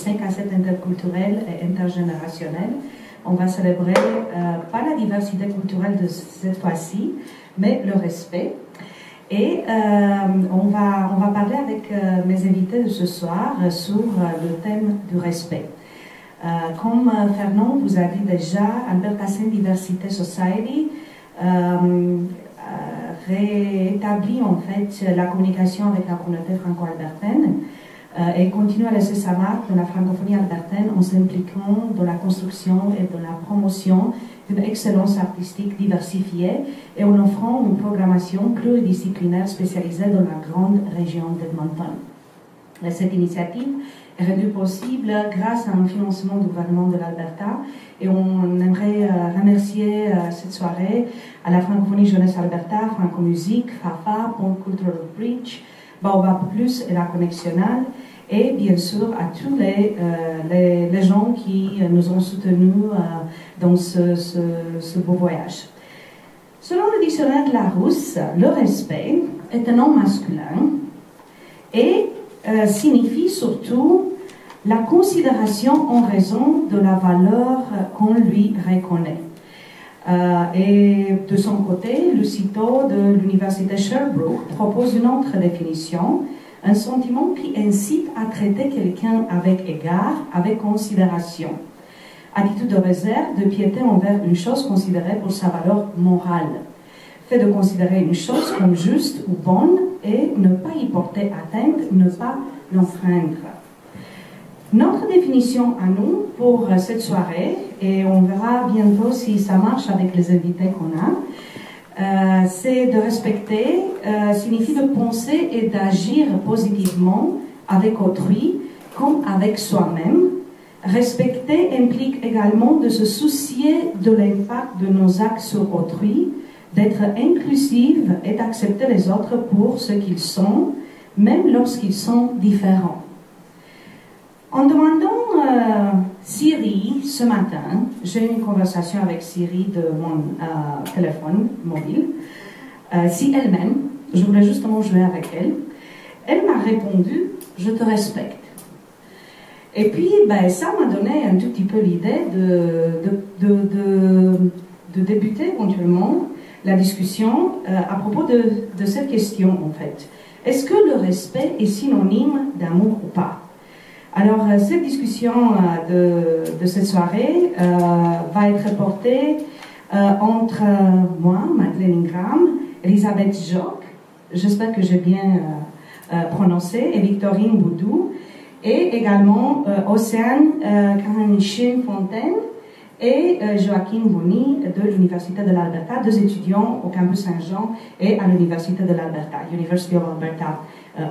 5 à 7 interculturel et intergénérationnel. On va célébrer pas la diversité culturelle de cette fois-ci, mais le respect. Et on va parler avec mes invités de ce soir sur le thème du respect. Comme Fernand vous a dit déjà, Alberta Saint Diversity Society rétablit en fait la communication avec la communauté franco-albertaine et continue à laisser sa marque dans la francophonie albertaine en s'impliquant dans la construction et dans la promotion d'une excellence artistique diversifiée et en offrant une programmation pluridisciplinaire spécialisée dans la grande région d'Edmonton. Cette initiative est rendue possible grâce à un financement du gouvernement de l'Alberta et on aimerait remercier cette soirée à la Francophonie Jeunesse Alberta, Franco-Musique, FAFA, Pont Cultural Bridge, Baobab Plus et la Connexionale et bien sûr à tous les gens qui nous ont soutenus dans ce beau voyage. Selon le dictionnaire de Larousse, le respect est un nom masculin et signifie surtout la considération en raison de la valeur qu'on lui reconnaît. Et de son côté, le CITO de l'Université Sherbrooke propose une autre définition, un sentiment qui incite à traiter quelqu'un avec égard, avec considération. Attitude de réserve, de piété envers une chose considérée pour sa valeur morale. Fait de considérer une chose comme juste ou bonne et ne pas y porter atteinte, ne pas l'enfreindre. Notre définition à nous pour cette soirée, et on verra bientôt si ça marche avec les invités qu'on a, c'est de respecter, signifie de penser et d'agir positivement avec autrui comme avec soi-même. Respecter implique également de se soucier de l'impact de nos actes sur autrui, d'être inclusive et d'accepter les autres pour ce qu'ils sont, même lorsqu'ils sont différents. En demandant Siri ce matin, j'ai eu une conversation avec Siri de mon téléphone mobile, si elle m'aime, je voulais justement jouer avec elle. Elle m'a répondu « Je te respecte ». Et puis, ça m'a donné un tout petit peu l'idée de débuter éventuellement la discussion à propos de cette question, en fait. Est-ce que le respect est synonyme d'amour ou pas? Alors, cette discussion de cette soirée va être portée entre moi, Madeleine Ingram, Elisabeth Jock, j'espère que j'ai bien prononcé, et Victorine Boudou, et également Océane Caroline-Fontaine et Joaquin Boni de l'Université de l'Alberta, deux étudiants au campus Saint-Jean et à l'Université de l'Alberta, University of Alberta,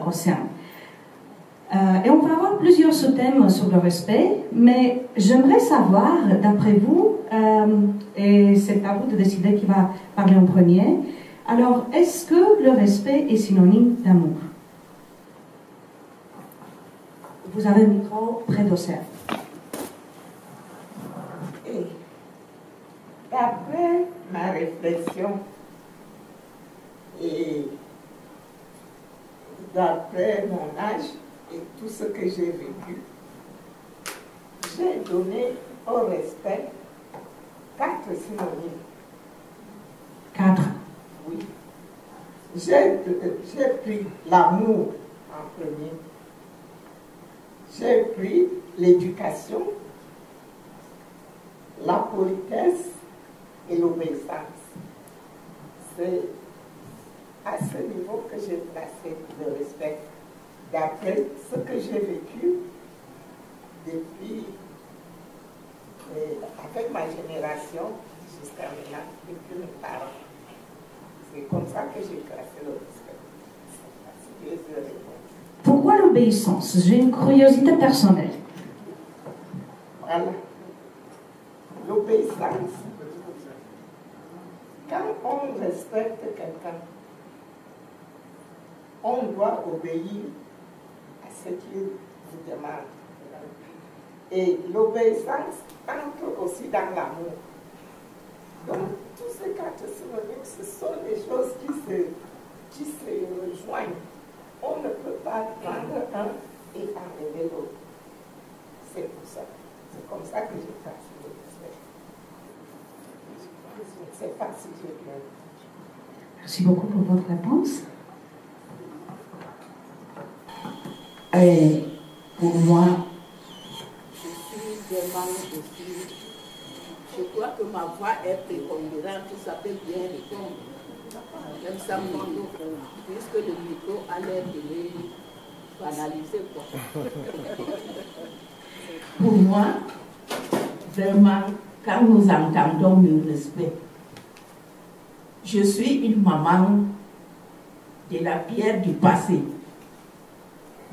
Océane. Et on va avoir plusieurs sous-thèmes sur le respect, mais j'aimerais savoir, d'après vous, et c'est à vous de décider qui va parler en premier, alors est-ce que le respect est synonyme d'amour? Vous avez le micro près d'Océane. D'après ma réflexion et d'après mon âge et tout ce que j'ai vécu, j'ai donné au respect 4 synonymes. 4. Oui. J'ai pris l'amour en premier. J'ai pris l'éducation, la politesse et l'obéissance. C'est à ce niveau que j'ai placé le respect, d'après ce que j'ai vécu depuis, avec ma génération jusqu'à maintenant, depuis mes parents. C'est comme ça que j'ai classé le respect. Pourquoi l'obéissance? J'ai une curiosité personnelle. Voilà. L'obéissance. Quand on respecte quelqu'un, on doit obéir à ce qu'il vous demande. Et l'obéissance entre aussi dans l'amour. Donc, tous ces 4 synonymes, ce sont des choses qui se rejoignent. On ne peut pas prendre un et enlever l'autre. C'est pour ça. C'est comme ça que je pratique le respect. Je ne sais pas si j'ai bien dit. Merci beaucoup pour votre réponse. Et pour moi, je suis vraiment aussi. Je crois que ma voix est prépondérante, ça peut bien répondre. Même ça me demande, puisque le micro a l'air de les banaliser, quoi. Pour moi, vraiment, quand nous entendons le respect, je suis une maman de la pierre du passé.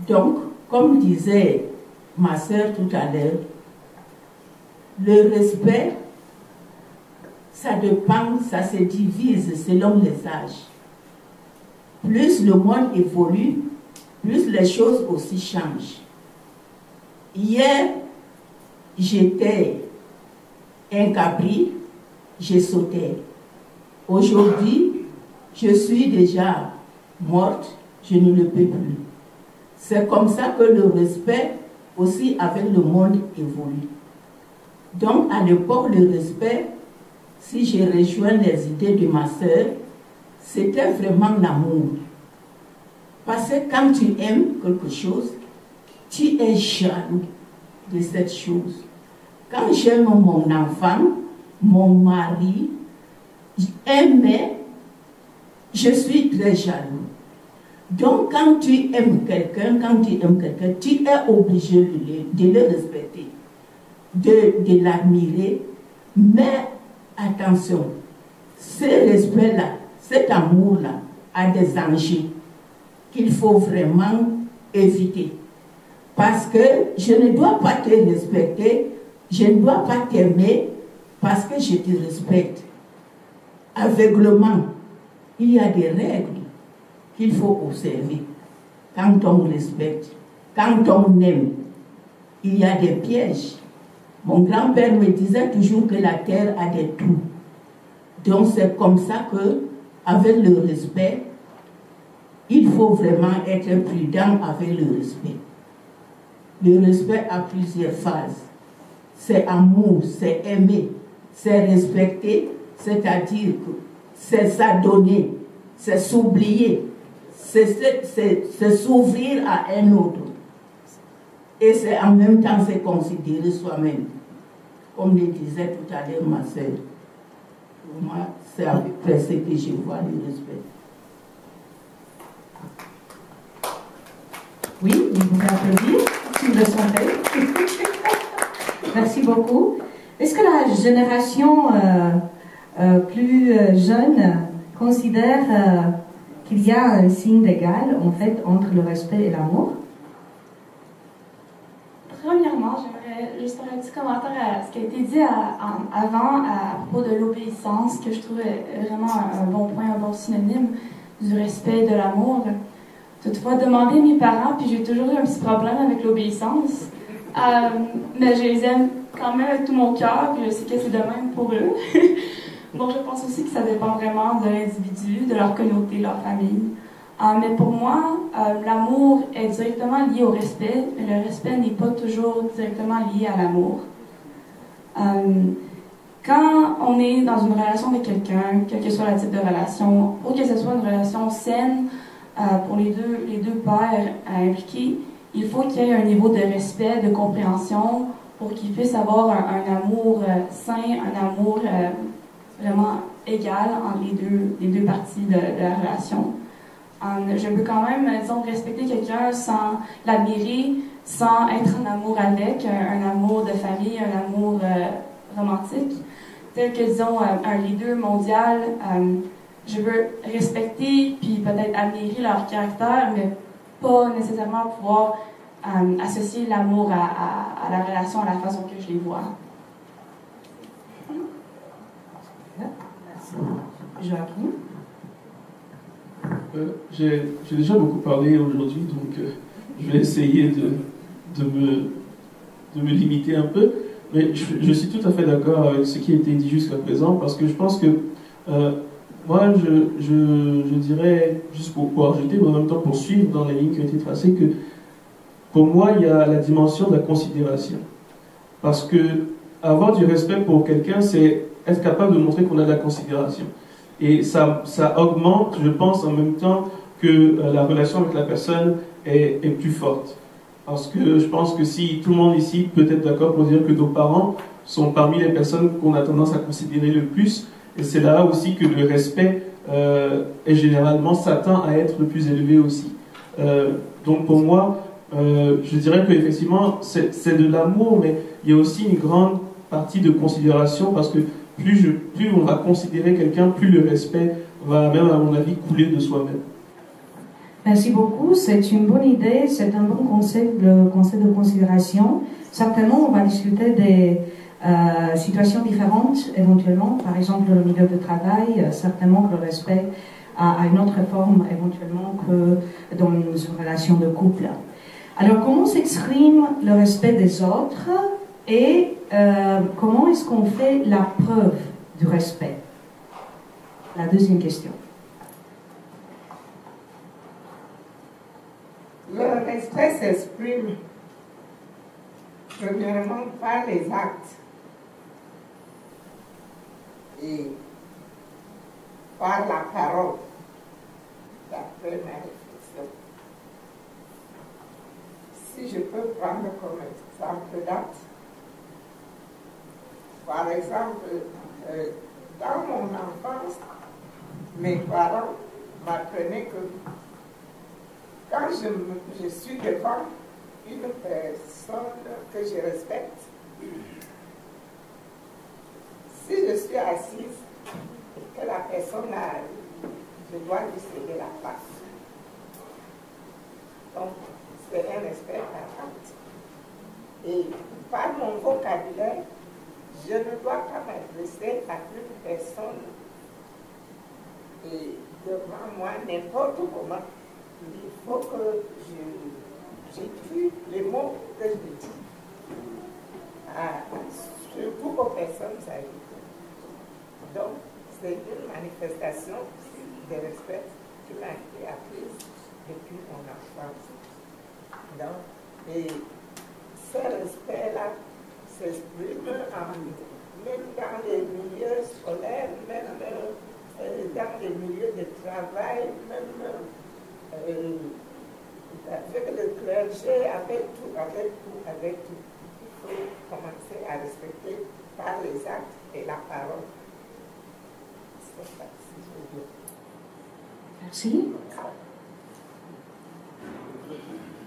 Donc, comme disait ma sœur tout à l'heure, le respect, ça dépend, ça se divise selon les âges. Plus le monde évolue, plus les choses aussi changent. Hier, j'étais un cabri, j'ai sauté. Aujourd'hui, je suis déjà morte, je ne le peux plus. C'est comme ça que le respect aussi avec le monde évolue. Donc, à l'époque, le respect, si j'ai rejoint les idées de ma sœur, c'était vraiment l'amour. Parce que quand tu aimes quelque chose, tu es jaloux de cette chose. Quand j'aime mon enfant, mon mari, aimé, je suis très jaloux. Donc, quand tu aimes quelqu'un, tu es obligé de le respecter, de l'admirer. Mais attention, ce respect-là, cet amour-là, a des dangers qu'il faut vraiment éviter. Parce que je ne dois pas te respecter, je ne dois pas t'aimer parce que je te respecte. Aveuglement, il y a des règles qu'il faut observer. Quand on respecte, quand on aime, il y a des pièges. Mon grand-père me disait toujours que la terre a des trous. Donc c'est comme ça que, avec le respect, il faut vraiment être prudent avec le respect. Le respect a plusieurs phases. C'est amour, c'est aimer, c'est respecter, c'est-à-dire que c'est s'adonner, c'est s'oublier, c'est s'ouvrir à un autre. Et c'est en même temps se considérer soi-même. Comme le disait tout à l'heure ma sœur. Pour moi, c'est à peu près ce que je vois le respect. Oui, vous pouvez applaudir si vous le sentez. Merci beaucoup. Est-ce que la génération plus jeune considère qu'il y a un signe d'égal en fait entre le respect et l'amour? Premièrement, j'aimerais juste faire un petit commentaire à ce qui a été dit avant à propos de l'obéissance, que je trouve vraiment un bon point, un bon synonyme du respect et de l'amour. Toutefois, demander à mes parents, puis j'ai toujours eu un petit problème avec l'obéissance, mais je les aime quand même avec tout mon cœur, puis je sais que c'est de même pour eux. Bon, je pense aussi que ça dépend vraiment de l'individu, de leur communauté, de leur famille. Mais pour moi, l'amour est directement lié au respect, mais le respect n'est pas toujours directement lié à l'amour. Quand on est dans une relation avec quelqu'un, quel que soit le type de relation, pour que ce soit une relation saine pour les deux pères impliqués, il faut qu'il y ait un niveau de respect, de compréhension, pour qu'ils puissent avoir un amour sain, un amour vraiment égal entre les deux parties de la relation. Je peux quand même, disons, respecter quelqu'un sans l'admirer, sans être en amour avec, un amour de famille, un amour romantique. Tel que, disons, un leader mondial, je veux respecter puis peut-être admirer leur caractère, mais pas nécessairement pouvoir associer l'amour à la relation, à la façon que je les vois. Joachim? J'ai déjà beaucoup parlé aujourd'hui, donc je vais essayer de me limiter un peu, mais je suis tout à fait d'accord avec ce qui a été dit jusqu'à présent, parce que je pense que moi, je dirais, juste pour ajouter, mais en même temps pour suivre dans les lignes qui ont été tracées, que pour moi, il y a la dimension de la considération. Parce que avoir du respect pour quelqu'un, c'est être capable de montrer qu'on a de la considération. Et ça augmente, je pense, en même temps que la relation avec la personne est plus forte. Parce que je pense que si tout le monde ici peut être d'accord pour dire que nos parents sont parmi les personnes qu'on a tendance à considérer le plus, et c'est là aussi que le respect est généralement s'attend à être le plus élevé aussi. Donc pour moi, je dirais qu'effectivement, c'est de l'amour, mais il y a aussi une grande partie de considération, parce que plus on va considérer quelqu'un, plus le respect va même, à mon avis, couler de soi-même. Merci beaucoup, c'est une bonne idée, c'est un bon concept, le concept de considération. Certainement, on va discuter des situations différentes, éventuellement, par exemple le milieu de travail, certainement que le respect a une autre forme, éventuellement, que dans une relation de couple. Alors, comment s'exprime le respect des autres et comment est-ce qu'on fait la preuve du respect? La deuxième question. Le respect s'exprime premièrement par les actes et par la parole, d'après ma réflexion. Si je peux prendre comme exemple d'acte, par exemple, dans mon enfance, mes parents m'apprenaient que quand je suis devant une personne que je respecte, si je suis assise et que la personne arrive, je dois lui céder la place. Donc, c'est un respect par acte. Et par mon vocabulaire, je ne dois pas m'adresser à une personne et devant moi n'importe comment. Il faut que j'écris les mots que je dis. Surtout aux personnes âgées. Donc, c'est une manifestation de respect qui m'a été apprise depuis mon enfance. Donc, et ce respect-là s'exprime même dans les milieux scolaires, même dans les milieux de travail, même avec le clergé, avec tout. Il faut commencer à respecter par les actes et la parole. C'est ça, si je veux dire. Merci.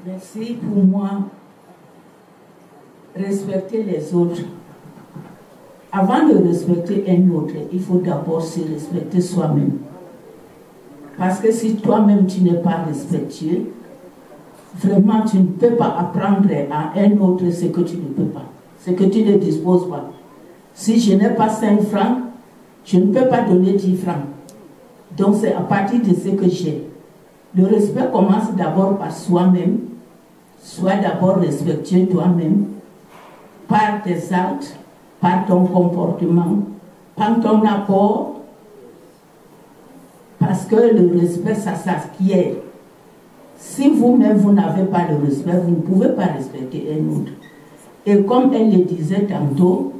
Merci. Pour moi, respecter les autres. Avant de respecter un autre, il faut d'abord se respecter soi-même. Parce que si toi-même tu n'es pas respectueux, vraiment tu ne peux pas apprendre à un autre ce que tu ne peux pas, ce que tu ne disposes pas. Si je n'ai pas 5 francs, je ne peux pas donner 10 francs. Donc c'est à partir de ce que j'ai. Le respect commence d'abord par soi-même. Sois d'abord respectueux toi-même, par tes actes, par ton comportement, par ton apport. Parce que le respect, ça s'acquiert. Si vous-même, vous n'avez pas le respect, vous ne pouvez pas respecter un autre. Et comme elle le disait tantôt,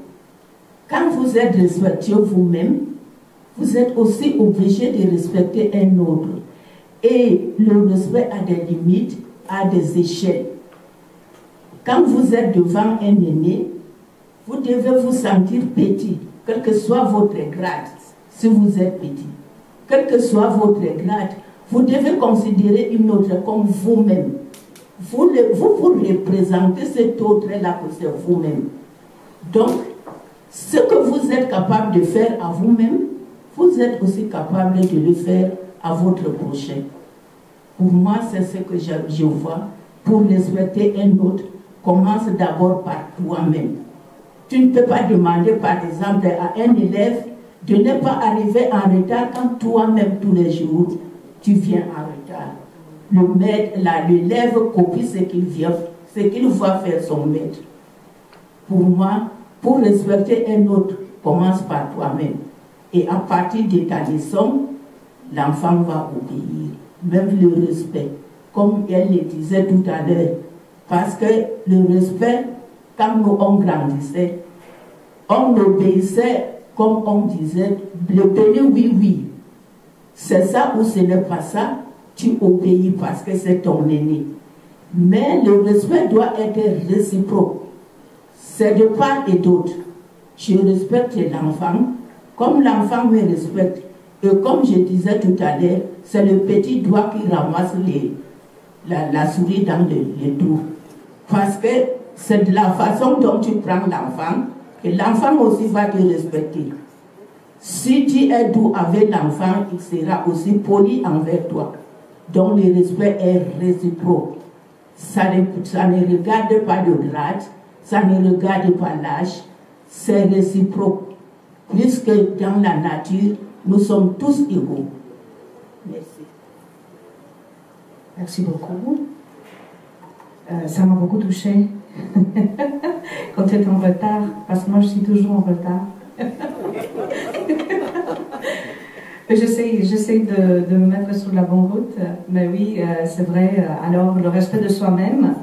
quand vous êtes respectueux vous-même, vous êtes aussi obligé de respecter un autre. Et le respect a des limites, a des échelles. Quand vous êtes devant un aîné, vous devez vous sentir petit, quel que soit votre grade, si vous êtes petit. Quel que soit votre grade, vous devez considérer une autre comme vous-même. Vous représentez cet autre-là que c'est vous-même. Donc, ce que vous êtes capable de faire à vous-même, vous êtes aussi capable de le faire à votre prochain. Pour moi, c'est ce que je vois. Pour respecter un autre, commence d'abord par toi-même. Tu ne peux pas demander, par exemple, à un élève de ne pas arriver en retard quand toi-même, tous les jours, tu viens en retard. Le maître, l'élève copie ce qu'il voit faire son maître. Pour moi, pour respecter un autre, commence par toi-même. Et à partir de ta leçon, l'enfant va obéir. Même le respect. Comme elle le disait tout à l'heure, Parce que le respect, quand nous on grandissait, on obéissait comme on disait, le pays oui, oui. C'est ça ou ce n'est pas ça, tu obéis parce que c'est ton aîné. Mais le respect doit être réciproque. C'est de part et d'autre. Je respecte l'enfant comme l'enfant me respecte. Et comme je disais tout à l'heure, c'est le petit doigt qui ramasse la souris dans les trous. Parce que c'est de la façon dont tu prends l'enfant que l'enfant aussi va te respecter. Si tu es doux avec l'enfant, il sera aussi poli envers toi. Donc le respect est réciproque. Ça ne regarde pas le grade, ça ne regarde pas l'âge, c'est réciproque. Puisque dans la nature, nous sommes tous égaux. Merci. Merci beaucoup. Ça m'a beaucoup touchée quand tu es en retard, parce que moi je suis toujours en retard. J'essaie de me mettre sur la bonne route, mais oui, c'est vrai. Alors, le respect de soi-même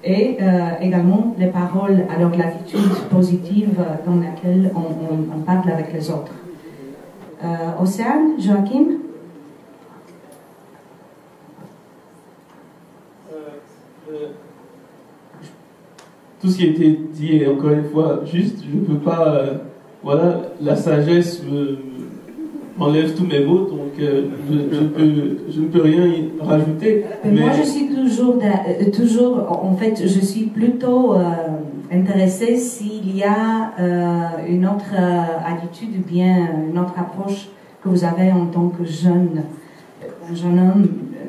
et également les paroles, alors l'attitude positive dans laquelle on parle avec les autres. Océane, Joachim? Tout ce qui a été dit est encore une fois juste, je ne peux pas, voilà, la sagesse m'enlève tous mes mots, donc je ne peux rien y rajouter. Mais moi, je suis toujours, en fait, je suis plutôt intéressée s'il y a une autre attitude ou bien une autre approche que vous avez en tant que jeune homme,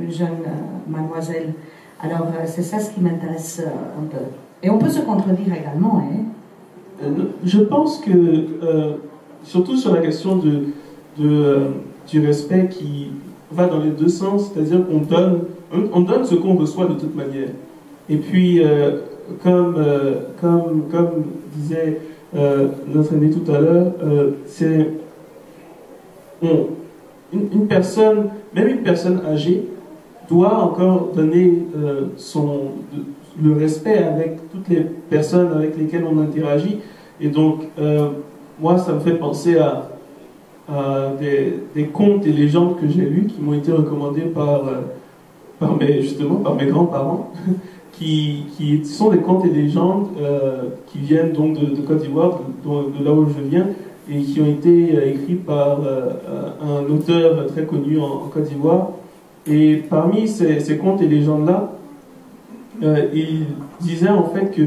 jeune mademoiselle. Alors, c'est ça ce qui m'intéresse un peu. Et on peut se contredire également, hein? Je pense que, surtout sur la question du respect qui va dans les deux sens, c'est-à-dire qu'on donne ce qu'on reçoit de toute manière. Et puis, comme disait notre aîné tout à l'heure, c'est une personne, même une personne âgée, doit encore donner le respect avec toutes les personnes avec lesquelles on interagit. Et donc, moi, ça me fait penser à des contes et légendes que j'ai lus qui m'ont été recommandés par mes grands-parents, qui sont des contes et légendes qui viennent donc de Côte d'Ivoire, de là où je viens, et qui ont été écrits par un auteur très connu en Côte d'Ivoire. Et parmi ces contes et légendes-là, il disait en fait que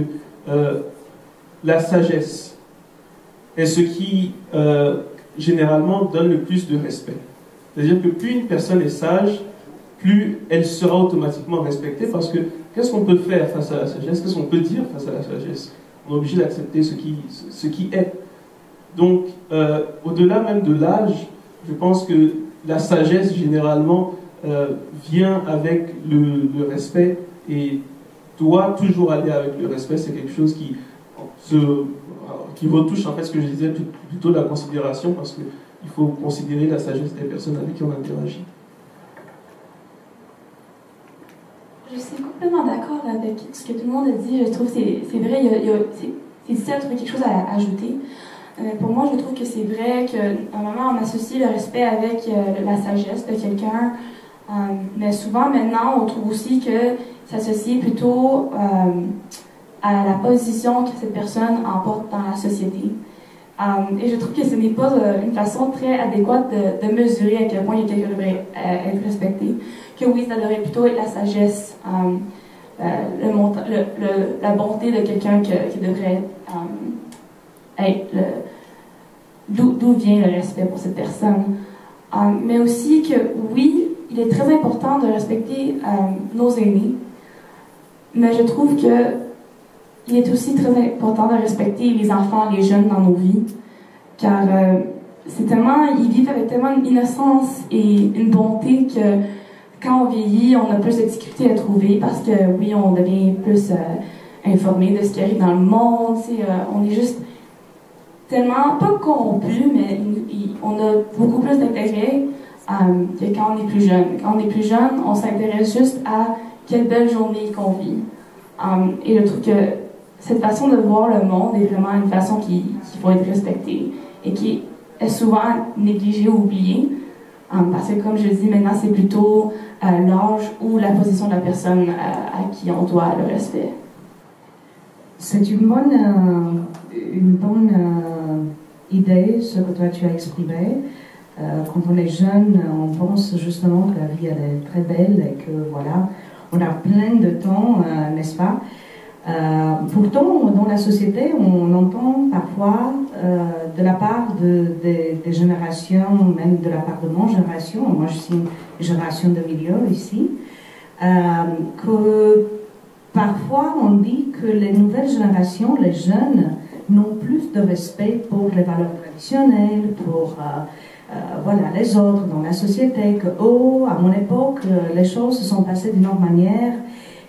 la sagesse est ce qui généralement donne le plus de respect. C'est-à-dire que plus une personne est sage, plus elle sera automatiquement respectée, parce que qu'est-ce qu'on peut faire face à la sagesse? Qu'est-ce qu'on peut dire face à la sagesse? On est obligé d'accepter ce qui est. Donc, au-delà même de l'âge, je pense que la sagesse, généralement, vient avec le respect et doit toujours aller avec le respect. C'est quelque chose qui retouche en fait ce que je disais, plutôt la considération, parce qu'il faut considérer la sagesse des personnes avec qui on interagit. Je suis complètement d'accord avec ce que tout le monde a dit. Je trouve que c'est vrai, c'est difficile de trouver quelque chose à ajouter. Pour moi, je trouve que c'est vrai qu'à un moment, on associe le respect avec la sagesse de quelqu'un. Mais souvent, maintenant, on trouve aussi que s'associe plutôt à la position que cette personne emporte dans la société. Et je trouve que ce n'est pas une façon très adéquate de mesurer à quel point quelqu'un devrait être respecté. Que oui, ça devrait plutôt être la sagesse, la bonté de quelqu'un qui devrait être d'où vient le respect pour cette personne. Mais aussi que oui, il est très important de respecter nos aînés, mais je trouve que il est aussi très important de respecter les enfants, les jeunes dans nos vies, car ils vivent avec tellement d'innocence et une bonté que quand on vieillit, on a plus de difficultés à trouver, parce que oui, on devient plus informé de ce qui arrive dans le monde, on est juste tellement, pas corrompu, mais on a beaucoup plus d'intérêt que quand on est plus jeune. Quand on est plus jeune, on s'intéresse juste à quelle belle journée qu'on vit. Et je trouve que cette façon de voir le monde est vraiment une façon qu'il faut être respectée et qui est souvent négligée ou oubliée. Parce que, comme je dis, maintenant, c'est plutôt l'âge ou la position de la personne à qui on doit le respect. C'est une bonne idée, ce que toi tu as exprimé. Quand on est jeune, on pense justement que la vie elle est très belle et que voilà, on a plein de temps, n'est-ce pas? Pourtant, dans la société, on entend parfois de la part des générations, même de la part de mon génération, moi je suis une génération de milieu ici, que parfois on dit que les nouvelles générations, les jeunes, n'ont plus de respect pour les valeurs traditionnelles, pour voilà, les autres dans la société, que oh, à mon époque, les choses se sont passées d'une autre manière.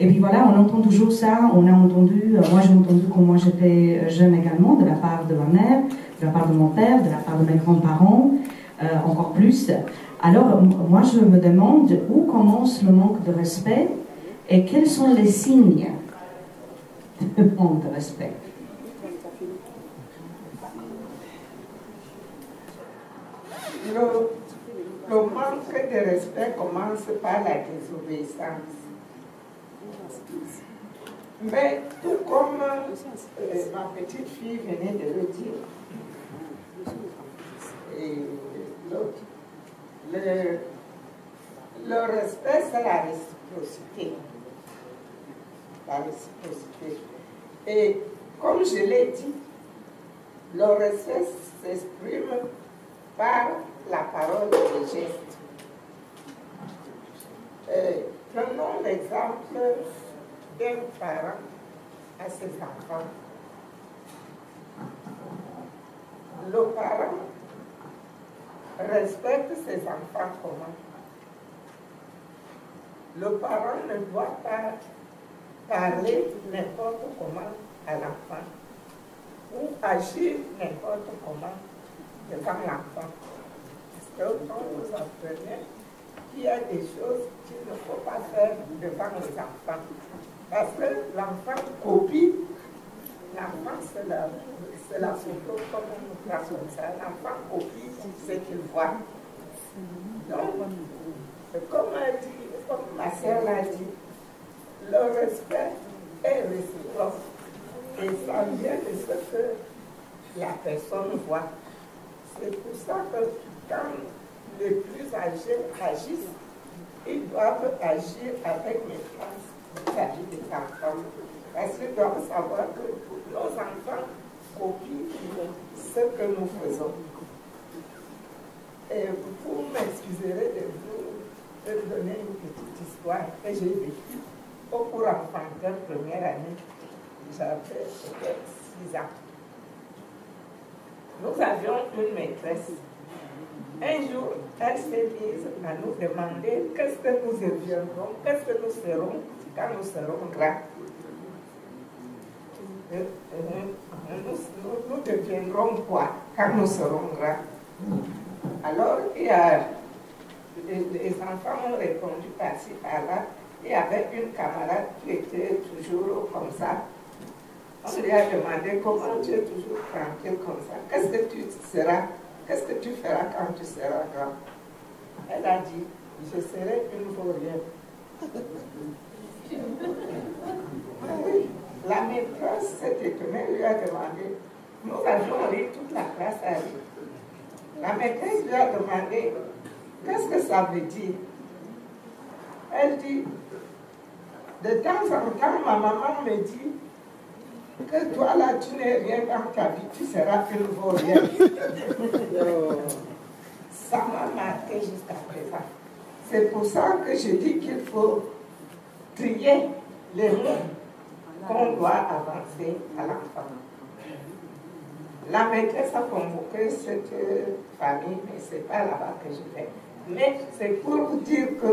Et puis voilà, on entend toujours ça, on a entendu, moi j'ai entendu quand moi j'étais jeune également, de la part de ma mère, de la part de mon père, de la part de mes grands-parents, encore plus. Alors moi je me demande où commence le manque de respect et quels sont les signes de manque de respect. Le manque de respect commence par la désobéissance. Mais tout comme ma petite fille venait de le dire, et l'autre, le respect, c'est la réciprocité. La réciprocité. Et comme je l'ai dit, le respect s'exprime par la parole et les gestes. Prenons l'exemple d'un parent à ses enfants. Le parent respecte ses enfants comment? Le parent ne doit pas parler n'importe comment à l'enfant ou agir n'importe comment devant l'enfant. Parce que quand vous apprenez qu'il y a des choses qu'il ne faut pas faire devant les enfants. Parce que l'enfant copie, l'enfant c'est la photo comme on place comme ça, l'enfant copie ce qu'il voit. Donc, comme ma sœur l'a dit, le respect est réciproque. Et ça vient de ce que la personne voit. C'est pour ça que quand les plus âgés agissent, ils doivent agir avec méfiance vis-à-vis des enfants. Parce qu'ils doivent savoir que nos enfants copient ce que nous faisons. Et vous m'excuserez de donner une petite histoire que j'ai vécue au cours enfantin, première année. J'avais peut-être 6 ans. Nous avions une maîtresse. Un jour, elle s'est mise à nous demander qu'est-ce que nous deviendrons, qu'est-ce que nous serons quand nous serons grands. Nous deviendrons quoi quand nous serons grands? Alors, les enfants ont répondu par-ci, par-là. Il y avait une camarade qui était toujours comme ça. On lui a demandé comment tu es toujours tranquille comme ça. Qu'est-ce que tu seras? Qu'est-ce que tu feras quand tu seras grand? Elle a dit, je serai une vaurienne. Oui, la maîtresse s'est étonnée, lui a demandé, nous avions ri, toute la classe a ri. La maîtresse lui a demandé, qu'est-ce que ça veut dire? Elle dit, de temps en temps, ma maman me dit que toi là, tu n'es rien dans ta vie, tu seras une vaurienne. Ça m'a marqué jusqu'à présent. C'est pour ça que je dis qu'il faut trier les mots qu'on doit avancer à l'enfant. La maîtresse a convoqué cette famille, mais ce n'est pas là-bas que je vais. Mais c'est pour vous dire que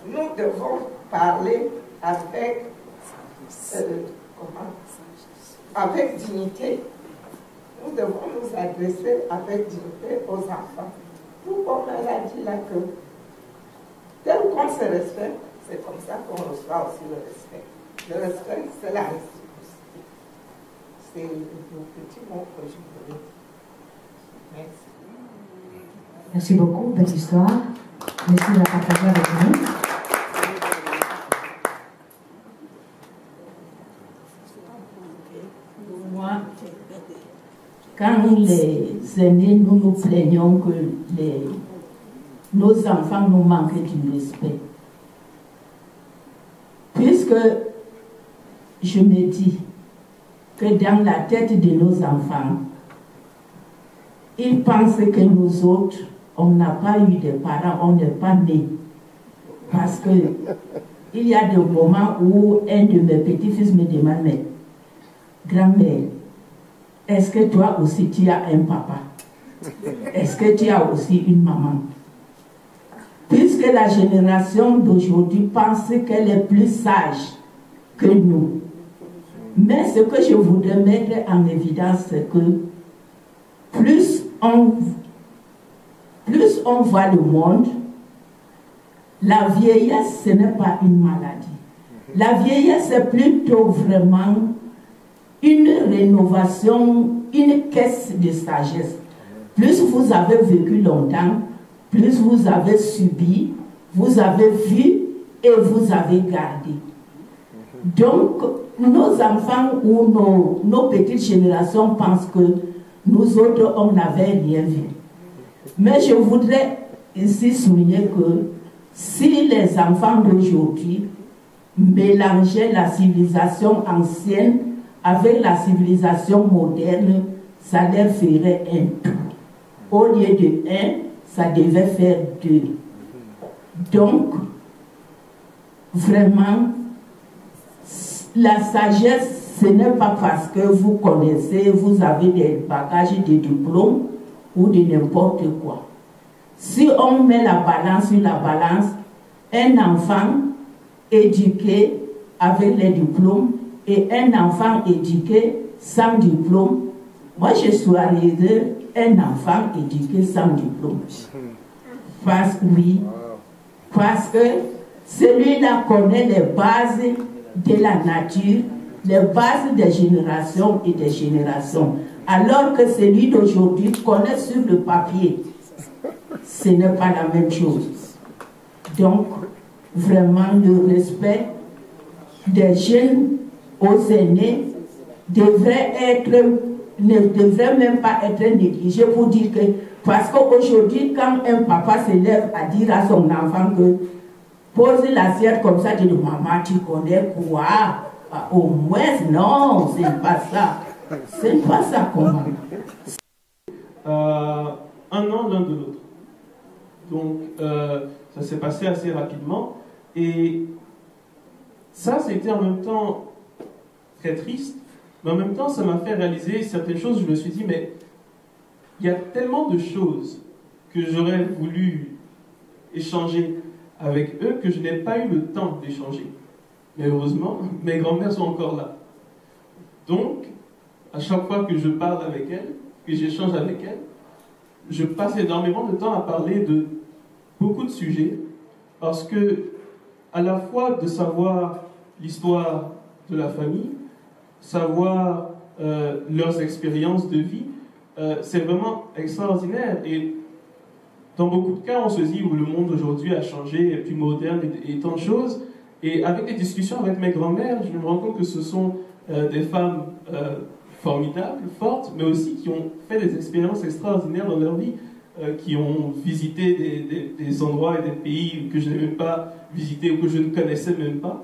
nous devons parler avec, avec dignité. Nous devons nous adresser avec dignité aux enfants. Tout comme elle a dit là que tel qu'on se respecte, c'est comme ça qu'on reçoit aussi le respect. Le respect, c'est la réciprocité. C'est le petit mot que je voulais dire. Merci. Merci beaucoup, belle histoire. Merci de la partager avec nous. Moi, quand les aînés, nous plaignons que nos enfants nous manquent du respect. Puisque je me dis que dans la tête de nos enfants, ils pensent que nous autres, on n'a pas eu de parents, on n'est pas nés. Parce que il y a des moments où un de mes petits-fils me demande, mais grand-mère, est-ce que toi aussi tu as un papa? Est-ce que tu as aussi une maman? Puisque la génération d'aujourd'hui pense qu'elle est plus sage que nous. Mais ce que je voudrais mettre en évidence, c'est que plus on voit le monde, la vieillesse, ce n'est pas une maladie. La vieillesse, c'est plutôt vraiment une rénovation, une caisse de sagesse. Plus vous avez vécu longtemps, plus vous avez subi, vous avez vu et vous avez gardé. Donc, nos enfants ou nos petites générations pensent que nous autres, on n'avait rien vu. Mais je voudrais ici souligner que si les enfants d'aujourd'hui mélangeaient la civilisation ancienne avec la civilisation moderne, ça leur ferait un tout. Au lieu de un, ça devait faire deux. Donc, vraiment, la sagesse, ce n'est pas parce que vous connaissez, vous avez des bagages de diplômes ou de n'importe quoi. Si on met la balance sur la balance, un enfant éduqué avec les diplômes et un enfant éduqué sans diplôme, moi je choisirais un enfant éduqué sans diplôme. Parce que celui-là connaît les bases de la nature, les bases des générations et des générations. Alors que celui d'aujourd'hui connaît sur le papier. Ce n'est pas la même chose. Donc, vraiment, le respect des jeunes aux aînés ne devrait même pas être négligé pour dire que, parce qu'aujourd'hui, quand un papa se lève à dire à son enfant que pose l'assiette comme ça, je dis, maman, tu connais quoi? Au moins, non, c'est pas ça. C'est pas ça comment. Un an l'un de l'autre. Donc, ça s'est passé assez rapidement. Et ça, c'était en même temps très triste, mais en même temps, ça m'a fait réaliser certaines choses. Je me suis dit, mais il y a tellement de choses que j'aurais voulu échanger avec eux que je n'ai pas eu le temps d'échanger. Mais heureusement, mes grands-mères sont encore là. Donc, à chaque fois que je parle avec elles, que j'échange avec elles, je passe énormément de temps à parler de beaucoup de sujets, parce que, à la fois de savoir l'histoire de la famille, savoir leurs expériences de vie, c'est vraiment extraordinaire. Et dans beaucoup de cas, on se dit où le monde aujourd'hui a changé, est plus moderne et tant de choses. Et avec des discussions avec mes grands-mères, je me rends compte que ce sont des femmes formidables, fortes, mais aussi qui ont fait des expériences extraordinaires dans leur vie, qui ont visité des endroits et des pays que je n'ai même pas visités ou que je ne connaissais même pas,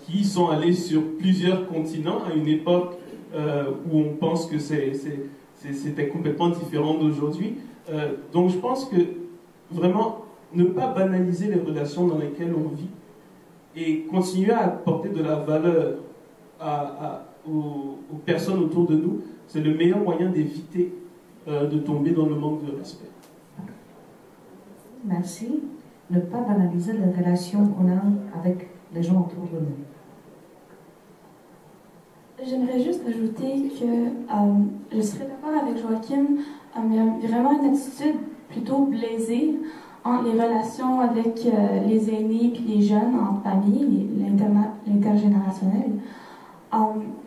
qui sont allés sur plusieurs continents à une époque où on pense que c'était complètement différent d'aujourd'hui. Donc je pense que vraiment ne pas banaliser les relations dans lesquelles on vit et continuer à apporter de la valeur aux personnes autour de nous, c'est le meilleur moyen d'éviter de tomber dans le manque de respect. Merci. Ne pas banaliser les relations qu'on a avec les gens autour de nous. J'aimerais juste ajouter que je serais d'accord avec Joachim, mais vraiment une attitude plutôt blasée, entre les relations avec les aînés puis les jeunes en famille, l'intergénérationnel.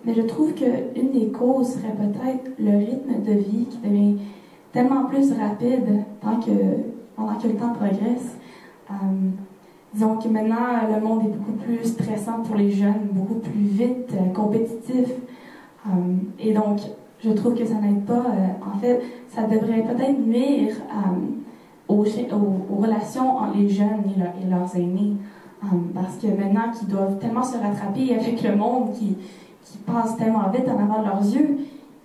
Mais je trouve qu'une des causes serait peut-être le rythme de vie qui devient tellement plus rapide pendant que le temps progresse. Disons que maintenant, le monde est beaucoup plus stressant pour les jeunes, beaucoup plus vite, compétitif. Et donc, je trouve que ça n'aide pas. En fait, ça devrait peut-être nuire aux relations entre les jeunes et leurs aînés. Parce que maintenant qu'ils doivent tellement se rattraper avec le monde qui passe tellement vite en avant de leurs yeux,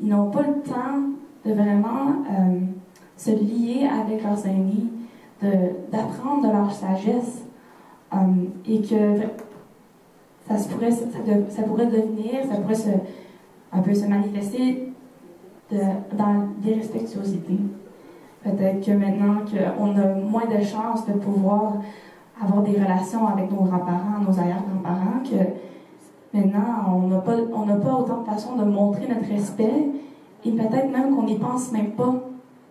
ils n'ont pas le temps de vraiment se lier avec leurs aînés, d'apprendre de leur sagesse. Et que ça pourrait devenir, ça pourrait un peu se manifester dans l'irrespectuosité. Peut-être que maintenant qu'on a moins de chances de pouvoir avoir des relations avec nos grands-parents, nos arrière-grands-parents, que maintenant on n'a pas autant de façons de montrer notre respect, et peut-être même qu'on n'y pense même pas,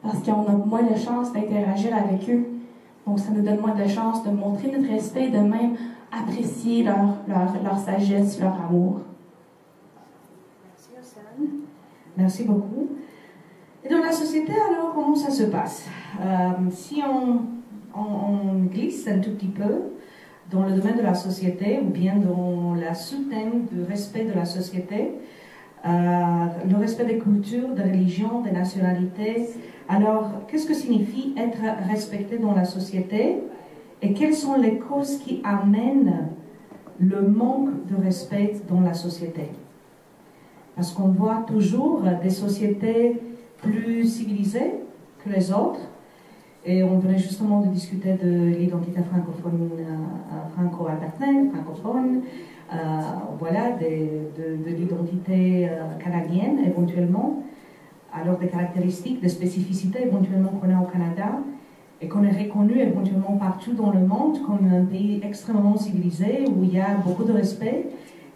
parce qu'on a moins de chances d'interagir avec eux. Donc, ça nous donne moins de chances de montrer notre respect, de même apprécier leur sagesse, leur amour. Merci, Océane. Merci beaucoup. Et dans la société, alors, comment ça se passe? Si on glisse un tout petit peu dans le domaine de la société, ou bien dans la sous-thème du respect de la société, le respect des cultures, des religions, des nationalités. Alors, qu'est-ce que signifie être respecté dans la société et quelles sont les causes qui amènent le manque de respect dans la société? Parce qu'on voit toujours des sociétés plus civilisées que les autres, et on venait justement de discuter de l'identité francophone, franco-albertaine, francophone, voilà, de l'identité canadienne éventuellement, alors des caractéristiques, des spécificités éventuellement qu'on a au Canada et qu'on est reconnu éventuellement partout dans le monde comme un pays extrêmement civilisé où il y a beaucoup de respect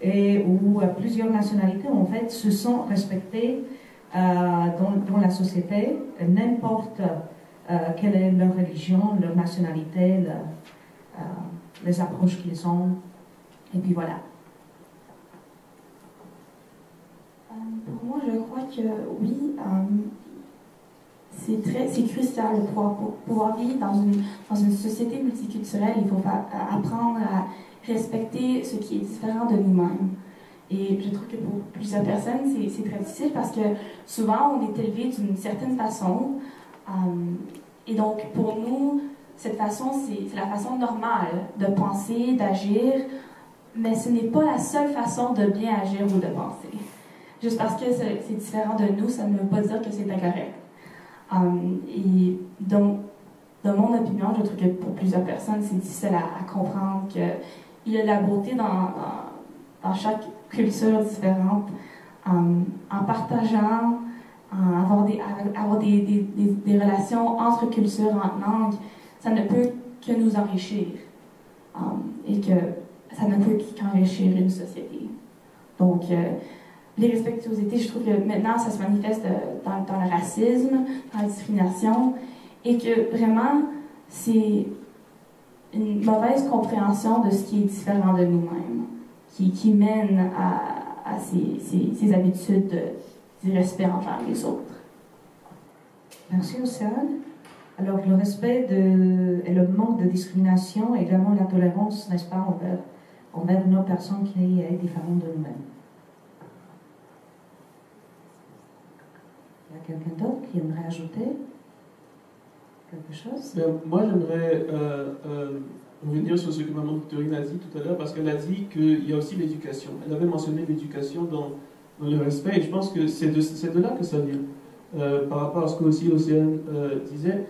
et où plusieurs nationalités en fait se sentent respectées dans la société, n'importe quelle est leur religion, leur nationalité, les approches qu'ils ont. Et puis voilà. Pour moi, je crois que oui, c'est crucial pour pouvoir vivre dans une société multiculturelle. Il faut apprendre à respecter ce qui est différent de nous-mêmes. Et je trouve que pour plusieurs personnes, c'est très difficile parce que souvent, on est élevé d'une certaine façon. Et donc, pour nous, cette façon, c'est la façon normale de penser, d'agir, mais ce n'est pas la seule façon de bien agir ou de penser. Juste parce que c'est différent de nous, ça ne veut pas dire que c'est incorrect. Et donc, de mon opinion, je trouve que pour plusieurs personnes, c'est difficile à comprendre qu'il y a de la beauté dans chaque culture différente. En partageant, avoir des relations entre cultures, entre langues, ça ne peut que nous enrichir. Et que ça ne peut qu'enrichir une société. Donc, l'irrespectuosité, je trouve que maintenant, ça se manifeste dans le racisme, dans la discrimination, et que vraiment, c'est une mauvaise compréhension de ce qui est différent de nous-mêmes, qui mène à ces habitudes d'irrespect envers les autres. Merci, Océane. Alors, le respect et le manque de discrimination, et également la tolérance, n'est-ce pas, envers une autre personne qui est différente de nous-mêmes. Il y a quelqu'un d'autre qui aimerait ajouter quelque chose? Moi, j'aimerais revenir sur ce que Maman Victorine a dit tout à l'heure, parce qu'elle a dit qu'il y a aussi l'éducation. Elle avait mentionné l'éducation dans le respect, et je pense que c'est de là que ça vient. Par rapport à ce que aussi Océane disait,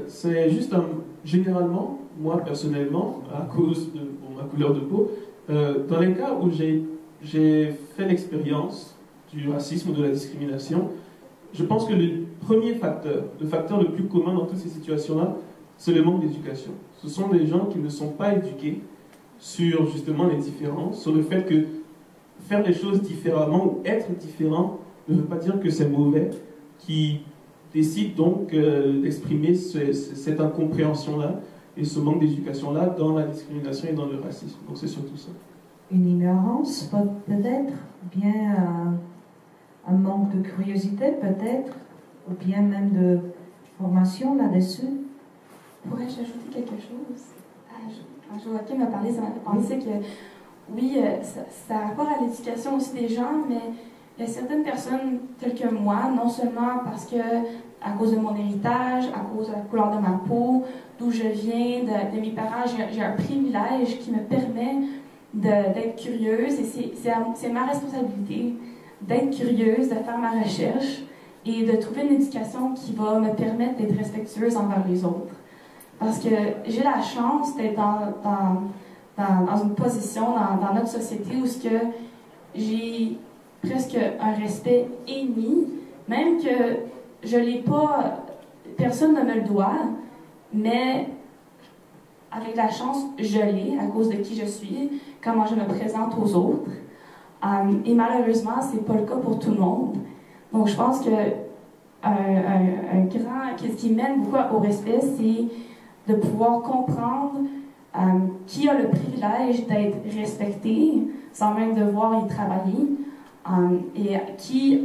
c'est juste généralement, moi personnellement, à cause de ma couleur de peau, dans les cas où j'ai fait l'expérience du racisme ou de la discrimination, je pense que le premier facteur, le facteur le plus commun dans toutes ces situations-là, c'est le manque d'éducation. Ce sont des gens qui ne sont pas éduqués sur justement les différences, sur le fait que faire les choses différemment ou être différent ne veut pas dire que c'est mauvais, qui décide donc d'exprimer cette incompréhension-là et ce manque d'éducation-là dans la discrimination et dans le racisme. Donc c'est surtout ça. Une ignorance, peut-être, bien un manque de curiosité, peut-être, ou bien même de formation là-dessus. Pourrais-je ajouter quelque chose? Quand Joachim m'a parlé, ça m'a fait penser que, oui, ça a rapport à l'éducation aussi des gens, mais il y a certaines personnes telles que moi, non seulement parce que, à cause de mon héritage, à cause de la couleur de ma peau, d'où je viens, de mes parents, j'ai un privilège qui me permet d'être curieuse, et c'est ma responsabilité d'être curieuse, de faire ma recherche et de trouver une éducation qui va me permettre d'être respectueuse envers les autres. Parce que j'ai la chance d'être dans une position dans notre société où j'ai presque un respect émis, même que je l'ai pas, personne ne me le doit, mais avec la chance, je l'ai à cause de qui je suis, comment je me présente aux autres. Et malheureusement, c'est pas le cas pour tout le monde. Donc, je pense que ce qui mène beaucoup au respect, c'est de pouvoir comprendre qui a le privilège d'être respecté sans même devoir y travailler, et à qui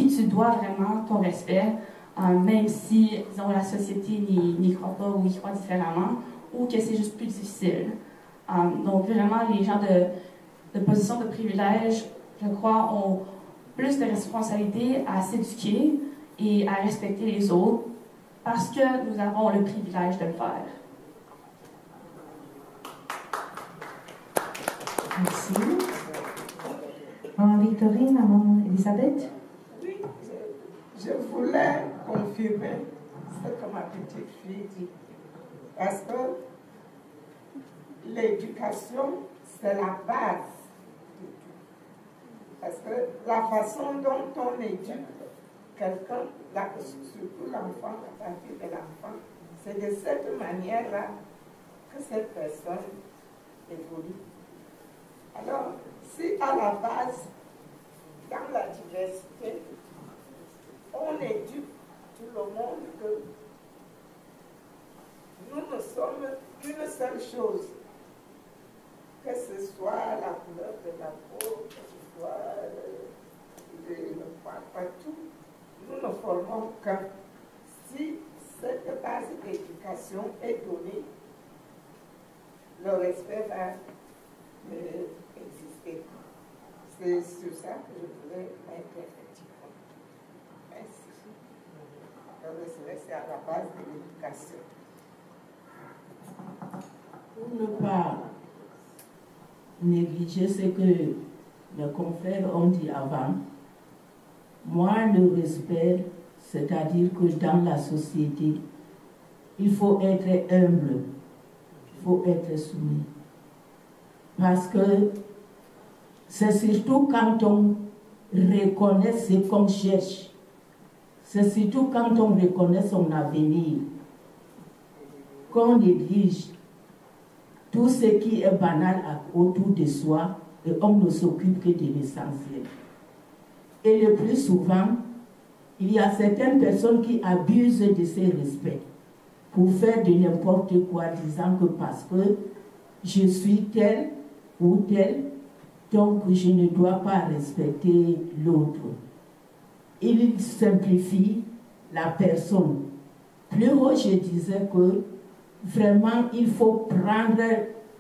tu dois vraiment ton respect, même si, disons, la société n'y croit pas ou y croit différemment, ou que c'est juste plus difficile. Donc, vraiment, les gens de position de privilège, je crois, ont plus de responsabilités à s'éduquer et à respecter les autres parce que nous avons le privilège de le faire. Merci. Maman Victorine, maman Elisabeth? Oui, je voulais confirmer ce que ma petite fille dit. Parce que l'éducation, c'est la base de tout. Parce que la façon dont on éduque quelqu'un, surtout l'enfant, à partir de l'enfant, c'est de cette manière-là que cette personne évolue. Alors, si à la base, dans la diversité, on éduque tout le monde que nous ne sommes qu'une seule chose, que ce soit la couleur de la peau, que ce soit le partout, nous ne formons qu'un. Si cette base d'éducation est donnée, le respect va exister. C'est sur ça que je voulais mettre effectivement. Merci. Le respect, c'est à la base de l'éducation. Pour ne pas négliger ce que mes confrères ont dit avant, moi, le respect, c'est-à-dire que dans la société, il faut être humble, il faut être soumis. Parce que c'est surtout quand on reconnaît ce qu'on cherche, c'est surtout quand on reconnaît son avenir, qu'on néglige tout ce qui est banal autour de soi et on ne s'occupe que de l'essentiel. Et le plus souvent, il y a certaines personnes qui abusent de ces respects pour faire de n'importe quoi, disant que parce que je suis tel ou tel, donc je ne dois pas respecter l'autre. Il simplifie la personne. Plus haut, je disais que vraiment, il faut prendre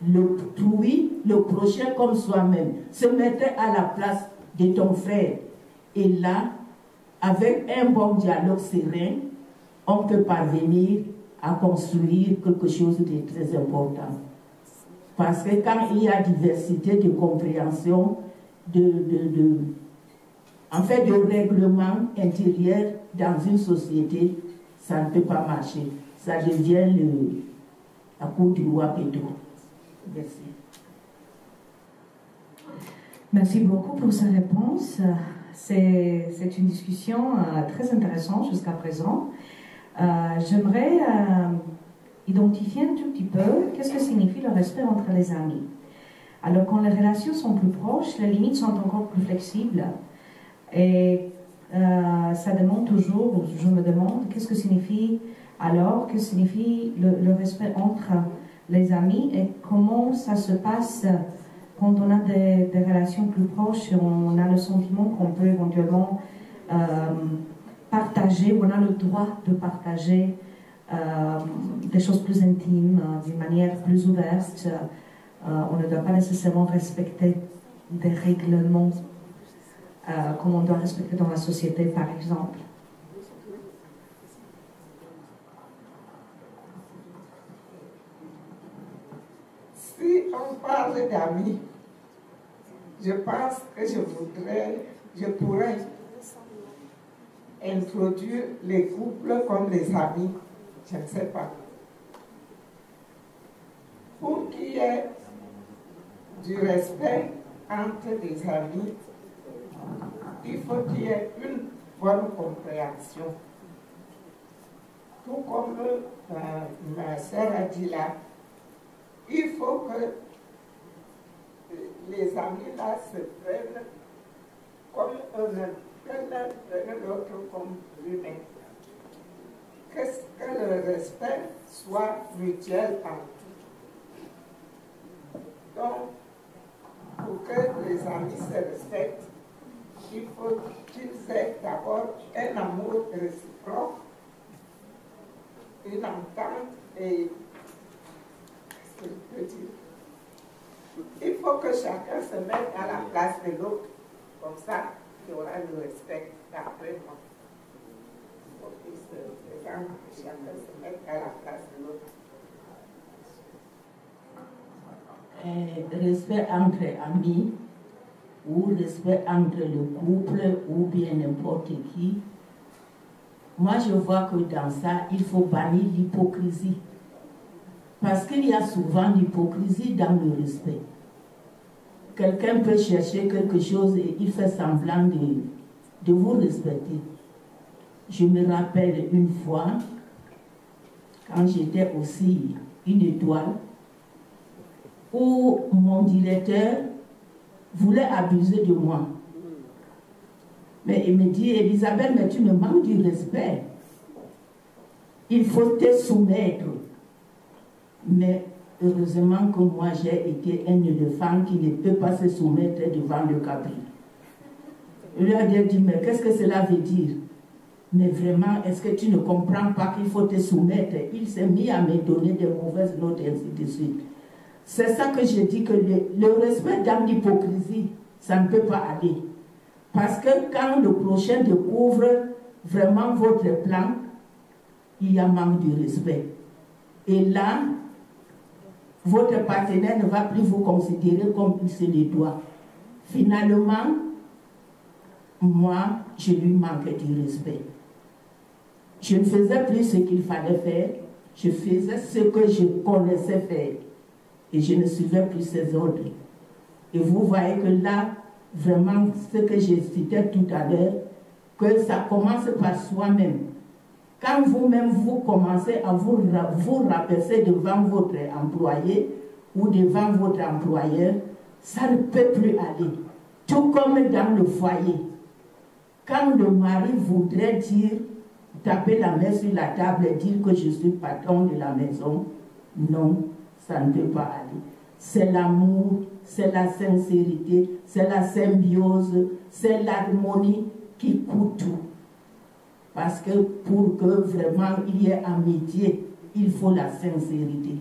le prochain comme soi-même, se mettre à la place de ton frère. Et là, avec un bon dialogue serein, on peut parvenir à construire quelque chose de très important. Parce que quand il y a diversité de compréhension, de règlement intérieur dans une société, ça ne peut pas marcher. Ça devient la cour du roi Pedro. Merci. Merci beaucoup pour ces réponses. C'est une discussion très intéressante jusqu'à présent. J'aimerais identifier un tout petit peu qu'est-ce que signifie le respect entre les amis. Alors, quand les relations sont plus proches, les limites sont encore plus flexibles. Et ça demande toujours, je me demande, qu'est-ce que signifie alors, que signifie le respect entre les amis et comment ça se passe quand on a des relations plus proches et on a le sentiment qu'on peut éventuellement partager, on a le droit de partager des choses plus intimes, d'une manière plus ouverte. On ne doit pas nécessairement respecter des règlements comme on doit respecter dans la société, par exemple. Si on parle d'amis, je pense que je pourrais introduire les couples comme les amis, je ne sais pas. Pour qu'il y ait du respect entre des amis, il faut qu'il y ait une bonne compréhension. Tout comme ma sœur a dit là, il faut que les amis là se prennent comme prennent l'autre comme lui-même. Que le respect soit mutuel en tout. Donc, pour que les amis se respectent, il faut qu'ils aient d'abord un amour réciproque, une entente et qu'est-ce que je peux dire? Il faut que chacun se mette à la place de l'autre, comme ça il y aura le respect d'après moi. Il faut que chacun se mette à la place de l'autre. Respect entre amis ou respect entre le couple ou bien n'importe qui. Moi, je vois que dans ça, il faut bannir l'hypocrisie. Parce qu'il y a souvent l'hypocrisie dans le respect. Quelqu'un peut chercher quelque chose et il fait semblant de vous respecter. Je me rappelle une fois, quand j'étais aussi une étoile, où mon directeur voulait abuser de moi. Mais il me dit, Elisabeth, mais tu me manques du respect. Il faut te soumettre. Mais heureusement que moi j'ai été un éléphant qui ne peut pas se soumettre devant le cabri. Il lui a dit, mais qu'est-ce que cela veut dire? Mais vraiment, est-ce que tu ne comprends pas qu'il faut te soumettre? Il s'est mis à me donner de mauvaises notes et ainsi de suite. C'est ça que je dis, que le respect dans l'hypocrisie, ça ne peut pas aller. Parce que quand le prochain découvre vraiment votre plan, il y a manque de respect. Et là, votre partenaire ne va plus vous considérer comme il se le doit. Finalement, moi, je lui manquais du respect. Je ne faisais plus ce qu'il fallait faire, je faisais ce que je connaissais faire. Et je ne suivais plus ses ordres. Et vous voyez que là, vraiment, ce que j'ai cité tout à l'heure, que ça commence par soi-même. Quand vous-même, vous commencez à vous rabaisser devant votre employé ou devant votre employeur, ça ne peut plus aller. Tout comme dans le foyer. Quand le mari voudrait dire, taper la main sur la table et dire que je suis patron de la maison, non, ça ne peut pas aller. C'est l'amour, c'est la sincérité, c'est la symbiose, c'est l'harmonie qui coûte tout. Parce que pour que vraiment il y ait amitié, il faut la sincérité.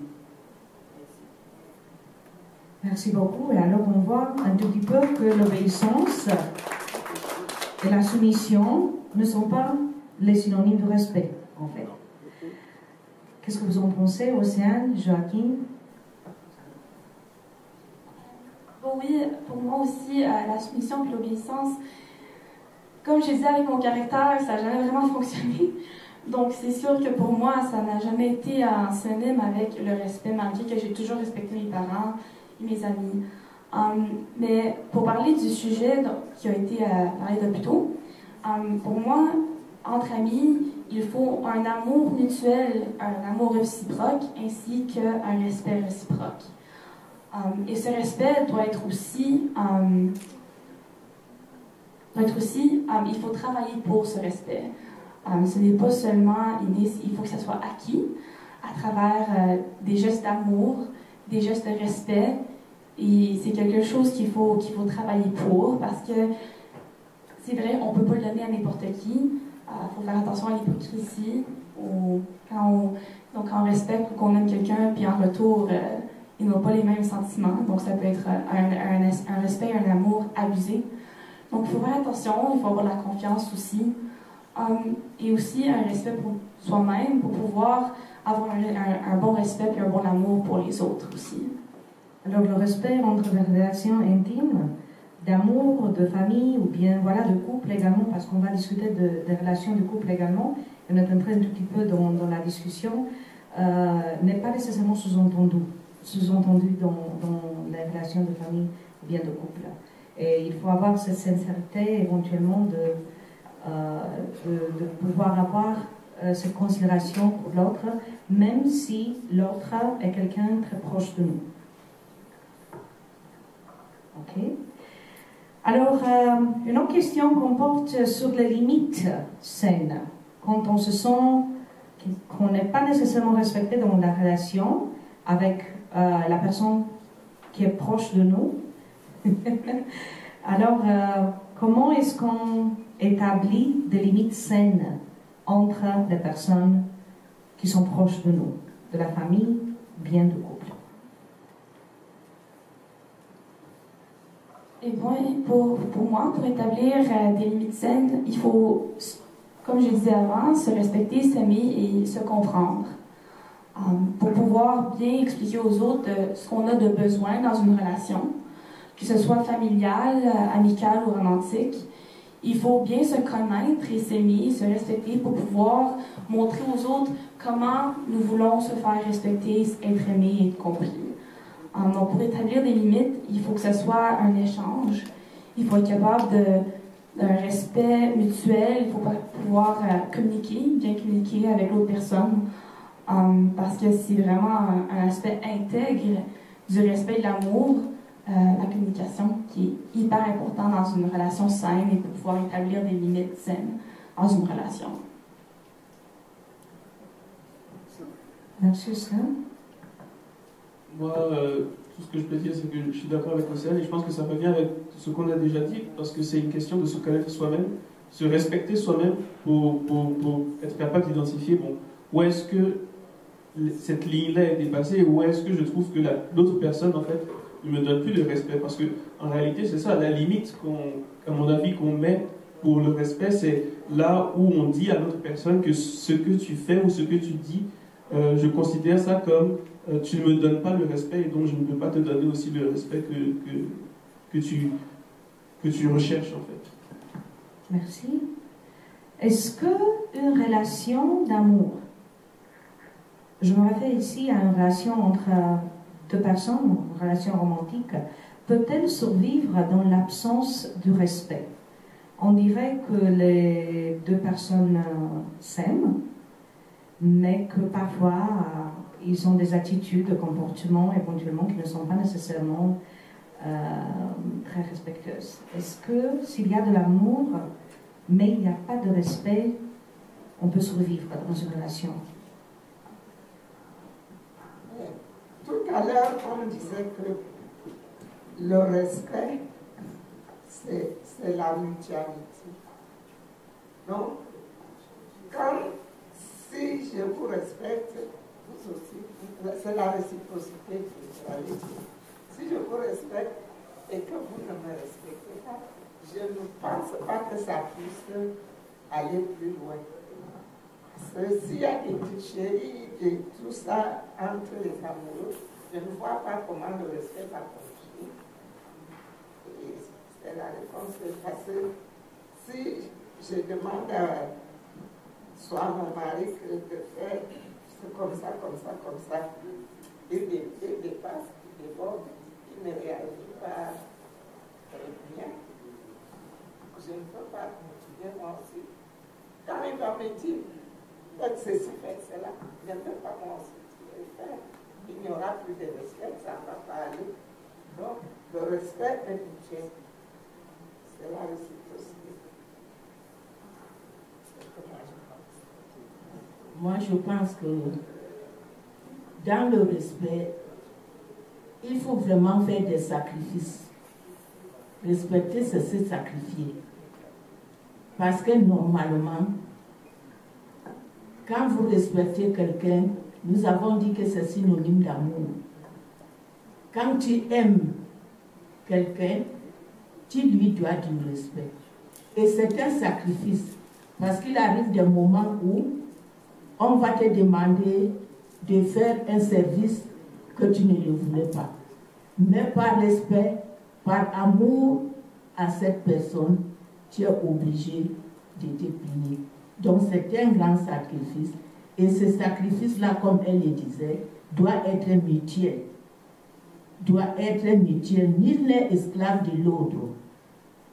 Merci beaucoup. Et alors on voit un tout petit peu que l'obéissance et la soumission ne sont pas les synonymes de respect, en fait. Qu'est-ce que vous en pensez, Océane, Joachim? Oui, pour moi aussi, la soumission et l'obéissance, comme je disais avec mon caractère, ça n'a jamais vraiment fonctionné. Donc c'est sûr que pour moi, ça n'a jamais été en synonyme avec le respect, malgré que j'ai toujours respecté mes parents et mes amis. Mais pour parler du sujet qui a été parlé de plus tôt, pour moi, entre amis, il faut un amour mutuel, un amour réciproque, ainsi qu'un respect réciproque. Et ce respect doit être aussi doit être aussi, il faut travailler pour ce respect. Ce n'est pas seulement inné, il faut que ça soit acquis à travers des gestes d'amour, des gestes de respect. Et c'est quelque chose qu'il faut travailler pour, parce que c'est vrai, on ne peut pas le donner à n'importe qui. Il faut faire attention à l'hypocrisie. Quand on respecte ou qu'on aime quelqu'un, puis en retour, ils n'ont pas les mêmes sentiments. Donc ça peut être un respect, un amour abusé. Donc il faut faire attention, il faut avoir la confiance aussi. Et aussi un respect pour soi-même, pour pouvoir avoir un bon respect et un bon amour pour les autres aussi. Alors le respect entre les relations intimes, d'amour, de famille ou bien voilà de couple également, parce qu'on va discuter des relations de couple également, et on est entré un tout petit peu dans la discussion, n'est pas nécessairement sous-entendu dans les relations de famille ou bien de couple. Et il faut avoir cette sincérité éventuellement de pouvoir avoir cette considération pour l'autre, même si l'autre est quelqu'un très proche de nous. Ok. Alors, une autre question qu'on porte sur les limites saines, quand on se sent qu'on n'est pas nécessairement respecté dans la relation avec la personne qui est proche de nous. Alors, comment est-ce qu'on établit des limites saines entre les personnes qui sont proches de nous, de la famille, bien du couple? Et bon, pour moi, pour établir des limites saines, il faut, comme je disais avant, se respecter, s'aimer et se comprendre. Pour pouvoir bien expliquer aux autres ce qu'on a de besoin dans une relation, que ce soit familiale, amicale ou romantique. Il faut bien se connaître et s'aimer, se respecter pour pouvoir montrer aux autres comment nous voulons se faire respecter, être aimés et être compris. Donc, pour établir des limites, il faut que ce soit un échange. Il faut être capable d'un respect mutuel. Il faut pouvoir bien communiquer avec l'autre personne. Parce que c'est vraiment un aspect intègre du respect et de l'amour, la communication, qui est hyper important dans une relation saine et pour pouvoir établir des limites saines dans une relation. Merci, ça. Moi, tout ce que je peux dire, c'est que je suis d'accord avec Océane et je pense que ça revient avec ce qu'on a déjà dit, parce que c'est une question de se connaître soi-même, se respecter soi-même pour être capable d'identifier, bon, où est-ce que cette ligne-là est dépassée, où est-ce que je trouve que l'autre personne, en fait, ne me donne plus de respect. Parce que, en réalité, c'est ça, la limite, à mon avis, qu'on met pour le respect, c'est là où on dit à l'autre personne que ce que tu fais ou ce que tu dis, je considère ça comme tu ne me donnes pas le respect et donc je ne peux pas te donner aussi le respect que tu recherches, en fait. Merci. Est-ce qu'une relation d'amour, je me réfère ici à une relation entre deux personnes, une relation romantique, peut-elle survivre dans l'absence du respect? On dirait que les deux personnes s'aiment, mais que parfois ils ont des attitudes, des comportements éventuellement qui ne sont pas nécessairement très respectueuses. Est-ce que s'il y a de l'amour, mais il n'y a pas de respect, on peut survivre dans une relation? Tout à l'heure, on disait que le respect, c'est la mutualité. Donc, si je vous respecte, vous aussi, c'est la réciprocité que je vais dire. Si je vous respecte et que vous ne me respectez pas, je ne pense pas que ça puisse aller plus loin. Parce que s'il y a des tricheries et tout ça entre les amoureux, je ne vois pas comment le respect va continuer. Et c'est la réponse, parce que si je demande soit à mon mari de faire comme ça, il dépasse, il déborde, il ne réagit pas très bien. Je ne peux pas continuer moi aussi. Quand il va me dire, faites ceci, faites cela, je ne peux pas moi aussi le faire. Il n'y aura plus de respect, ça ne va pas aller. Donc, le respect est mutuel. C'est la réciprocité. Moi, je pense que dans le respect, il faut vraiment faire des sacrifices. Respecter, c'est se sacrifier. Parce que normalement, quand vous respectez quelqu'un, nous avons dit que c'est synonyme d'amour. Quand tu aimes quelqu'un, tu lui dois du respect. Et c'est un sacrifice. Parce qu'il arrive des moments où on va te demander de faire un service que tu ne le voulais pas. Mais par respect, par amour à cette personne, tu es obligé de te plier. Donc c'est un grand sacrifice. Et ce sacrifice-là, comme elle le disait, doit être mutuel. Doit être mutuel. Nul n'est esclave de l'autre.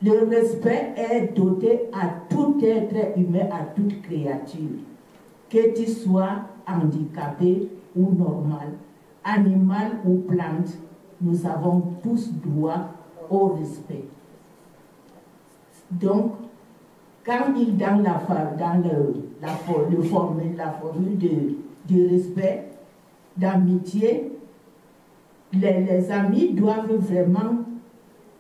Le respect est doté à tout être humain, à toute créature. Que tu sois handicapé ou normal, animal ou plante, nous avons tous droit au respect. Donc, quand il donne la formule de respect, d'amitié, les amis doivent vraiment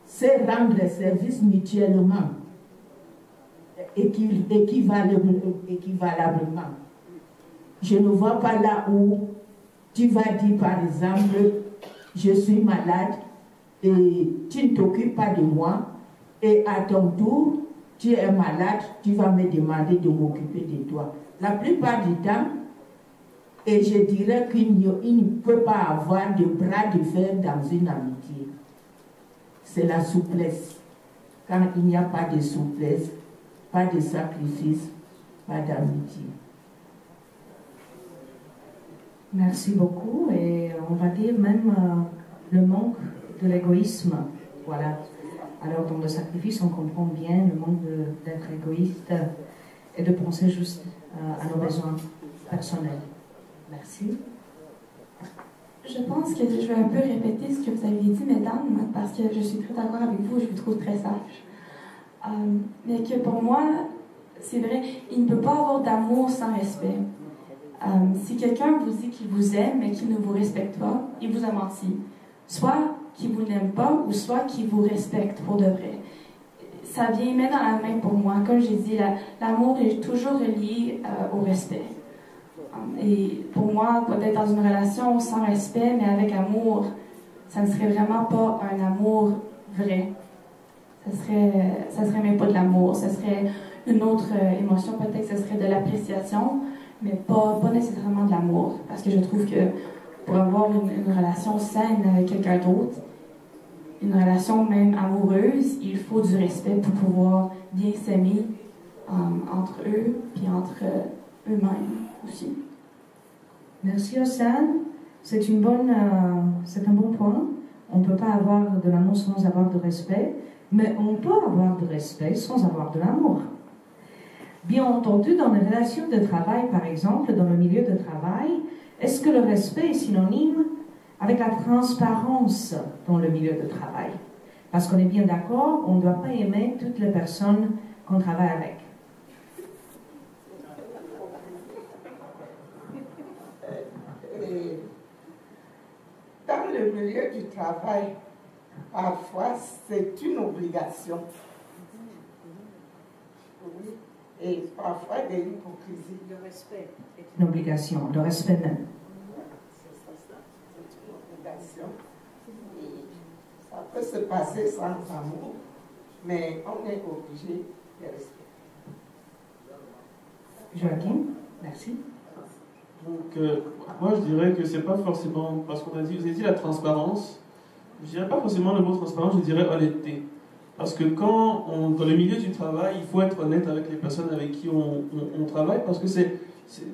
se rendre service mutuellement, équivalablement. Je ne vois pas là où tu vas dire, par exemple, je suis malade et tu ne t'occupes pas de moi, et à ton tour, tu es malade, tu vas me demander de m'occuper de toi. La plupart du temps, et je dirais qu'il ne peut pas avoir de bras de fer dans une amitié. C'est la souplesse. Quand il n'y a pas de souplesse, pas de sacrifice, pas d'amitié. Merci beaucoup. Et on va dire même le manque de l'égoïsme. Voilà. Alors dans le sacrifice, on comprend bien le manque d'être égoïste et de penser juste à nos besoins personnels. Merci. Je pense que je vais un peu répéter ce que vous avez dit, mesdames, parce que je suis très d'accord avec vous, je vous trouve très sage. Mais que pour moi, c'est vrai, il ne peut pas avoir d'amour sans respect. Si quelqu'un vous dit qu'il vous aime mais qu'il ne vous respecte pas, il vous a menti. Soit qu'il vous n'aime pas, ou soit qu'il vous respecte pour de vrai. Ça vient main dans la main pour moi. Comme j'ai dit, l'amour est toujours relié au respect. Et pour moi, peut-être dans une relation sans respect, mais avec amour, ça ne serait vraiment pas un amour vrai. Ça serait même pas de l'amour. Ça serait une autre émotion. Peut-être que ce serait de l'appréciation, mais pas nécessairement de l'amour. Parce que je trouve que pour avoir une relation saine avec quelqu'un d'autre, une relation même amoureuse, il faut du respect pour pouvoir bien s'aimer entre eux, puis entre eux-mêmes aussi. Merci Océane. C'est un bon point. On ne peut pas avoir de l'amour sans avoir de respect, mais on peut avoir de respect sans avoir de l'amour. Bien entendu, dans les relations de travail, par exemple, dans le milieu de travail, est-ce que le respect est synonyme avec la transparence dans le milieu de travail? Parce qu'on est bien d'accord, on ne doit pas aimer toutes les personnes qu'on travaille avec. Et dans le milieu du travail, parfois c'est une obligation. Oui. Et parfois de l'hypocrisie. Le respect est une obligation, le respect même. C'est une obligation. Et ça peut se passer sans amour, mais on est obligé de respecter. Joachim, merci. Donc, moi je dirais que c'est pas forcément, parce qu'on a dit, vous avez dit la transparence, je dirais pas forcément le mot transparence, je dirais honnêteté. Parce que dans le milieu du travail, il faut être honnête avec les personnes avec qui on travaille, parce que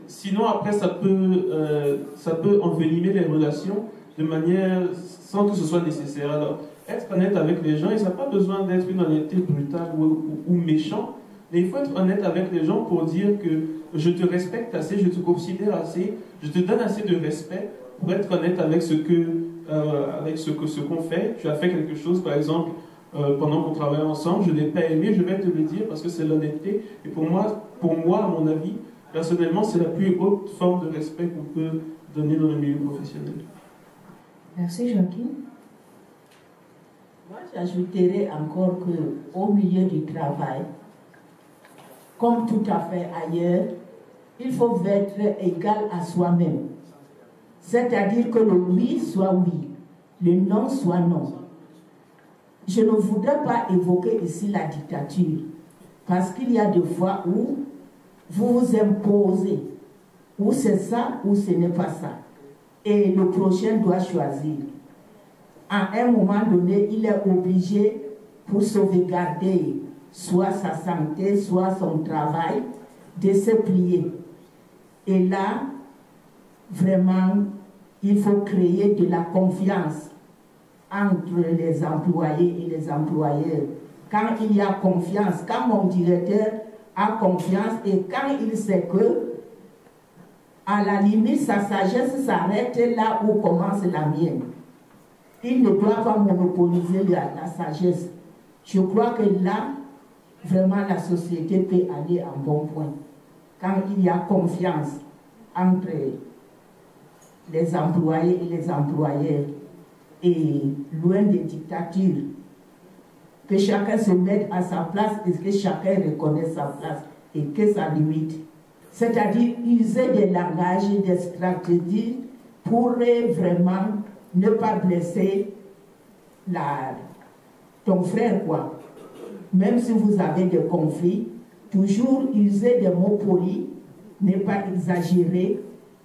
sinon après ça peut envenimer les relations de manière sans que ce soit nécessaire. Alors, être honnête avec les gens, et ça n'a pas besoin d'être une honnêteté brutale ou méchante, mais il faut être honnête avec les gens pour dire que je te respecte assez, je te considère assez, je te donne assez de respect pour être honnête avec ce qu'on fait. Tu as fait quelque chose, par exemple, pendant qu'on travaille ensemble, je n'ai pas aimé, je vais te le dire parce que c'est l'honnêteté. Et pour moi, à mon avis, personnellement, c'est la plus haute forme de respect qu'on peut donner dans le milieu professionnel. Merci, Joachim. Moi, j'ajouterais encore qu'au milieu du travail, comme tout à fait ailleurs, il faut être égal à soi-même. C'est-à-dire que le oui soit oui, le non soit non. Je ne voudrais pas évoquer ici la dictature, parce qu'il y a des fois où vous vous imposez, où c'est ça ou ce n'est pas ça. Et le prochain doit choisir. À un moment donné, il est obligé, pour sauvegarder soit sa santé, soit son travail, de se plier. Et là, vraiment, il faut créer de la confiance entre les employés et les employeurs. Quand il y a confiance, quand mon directeur a confiance et quand il sait que, à la limite, sa sagesse s'arrête là où commence la mienne. Il ne doit pas monopoliser la sagesse. Je crois que là, vraiment, la société peut aller à bon point. Quand il y a confiance entre les employés et les employeurs, et loin des dictatures, que chacun se mette à sa place et que chacun reconnaisse sa place et que sa limite. C'est-à-dire user des langages et des stratégies pour vraiment ne pas blesser ton frère, quoi. Même si vous avez des conflits, toujours user des mots polis, ne pas exagérer,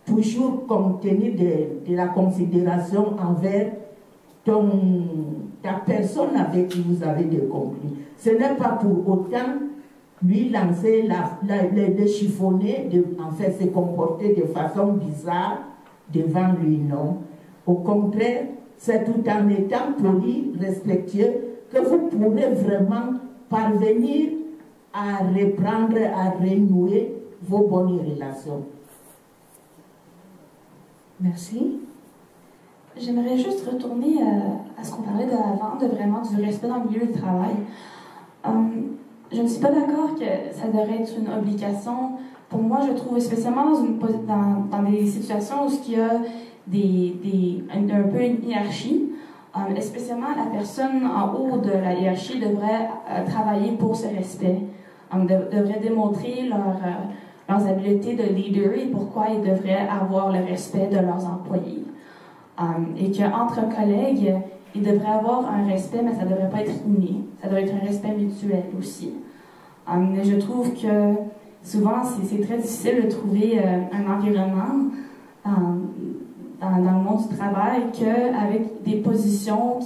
toujours contenir de la considération envers ta personne avec qui vous avez des conflits. Ce n'est pas pour autant lui lancer, le chiffonner, en fait se comporter de façon bizarre devant lui, non. Au contraire, c'est tout en étant poli, respectueux, que vous pourrez vraiment parvenir à reprendre, à renouer vos bonnes relations. Merci. J'aimerais juste retourner à ce qu'on parlait d'avant, de vraiment du respect dans le milieu du travail. Je ne suis pas d'accord que ça devrait être une obligation. Pour moi, je trouve, spécialement dans des situations où il y a un peu une hiérarchie, spécialement la personne en haut de la hiérarchie devrait travailler pour ce respect, devrait démontrer leurs habiletés de leader et pourquoi ils devraient avoir le respect de leurs employés. Et qu'entre collègues, ils devraient avoir un respect, mais ça ne devrait pas être inné. Ça doit être un respect mutuel aussi. Mais je trouve que souvent, c'est très difficile de trouver un environnement dans le monde du travail qu'avec des positions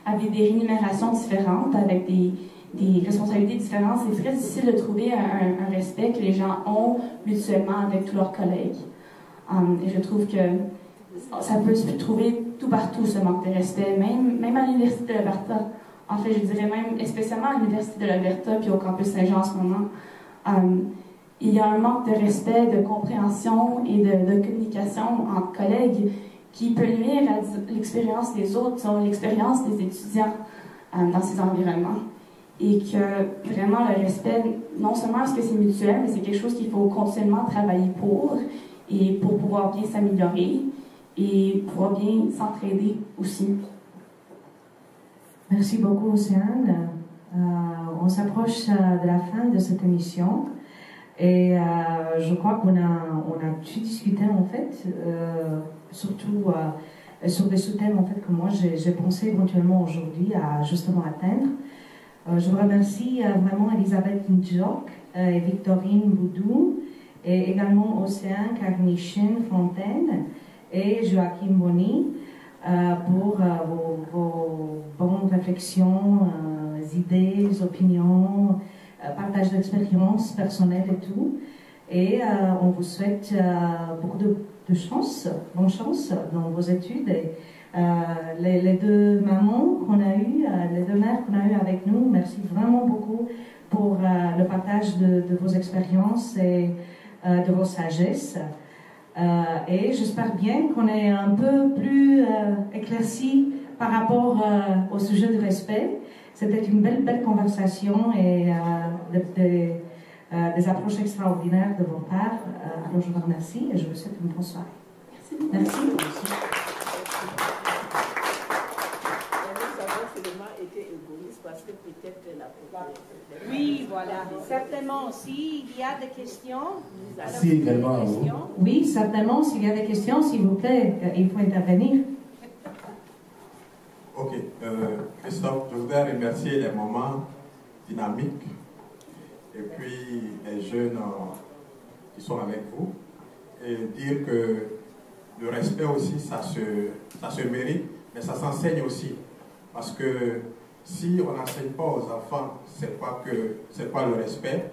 avec des rémunérations différentes, avec des responsabilités différentes, c'est très difficile de trouver un respect que les gens ont mutuellement avec tous leurs collègues. Et je trouve que ça peut se trouver tout partout, ce manque de respect, même à l'Université de l'Alberta. En fait, je dirais même, spécialement à l'Université de l'Alberta puis au campus Saint-Jean en ce moment, il y a un manque de respect, de compréhension et de communication entre collègues qui peut nuire à l'expérience des autres, l'expérience des étudiants dans ces environnements. Et que vraiment le respect, non seulement est-ce que c'est mutuel, mais c'est quelque chose qu'il faut continuellement travailler pour pouvoir bien s'améliorer et pouvoir bien s'entraider aussi. Merci beaucoup, Océane. On s'approche de la fin de cette émission et je crois qu'on a pu discuter en fait, surtout sur des sous-thèmes en fait que moi j'ai pensé éventuellement aujourd'hui à justement atteindre. Je vous remercie vraiment Elisabeth Njok et Victorine Boudou et également Océane Carnichin Fontaine et Joachim Boni pour vos bonnes réflexions, idées, opinions, partage d'expériences personnelles et tout. Et on vous souhaite beaucoup de chance, bonne chance dans vos études. Et, les deux mamans qu'on a eues, les deux mères qu'on a eues avec nous, merci vraiment beaucoup pour le partage de vos expériences et de vos sagesses. Et j'espère bien qu'on est un peu plus éclairci par rapport au sujet du respect C'était une belle conversation et des approches extraordinaires de vos parts. Alors je vous remercie et je vous souhaite une bonne soirée. Merci. Oui, voilà. Certainement, s'il y a des questions. Merci également à vous. Oui, certainement, s'il y a des questions, s'il vous plaît, il faut intervenir. Ok. Christophe, je voudrais remercier les moments dynamiques et puis les jeunes qui sont avec vous et dire que le respect aussi, ça se mérite, mais ça s'enseigne aussi. Parce que si on n'enseigne pas aux enfants c'est quoi le respect,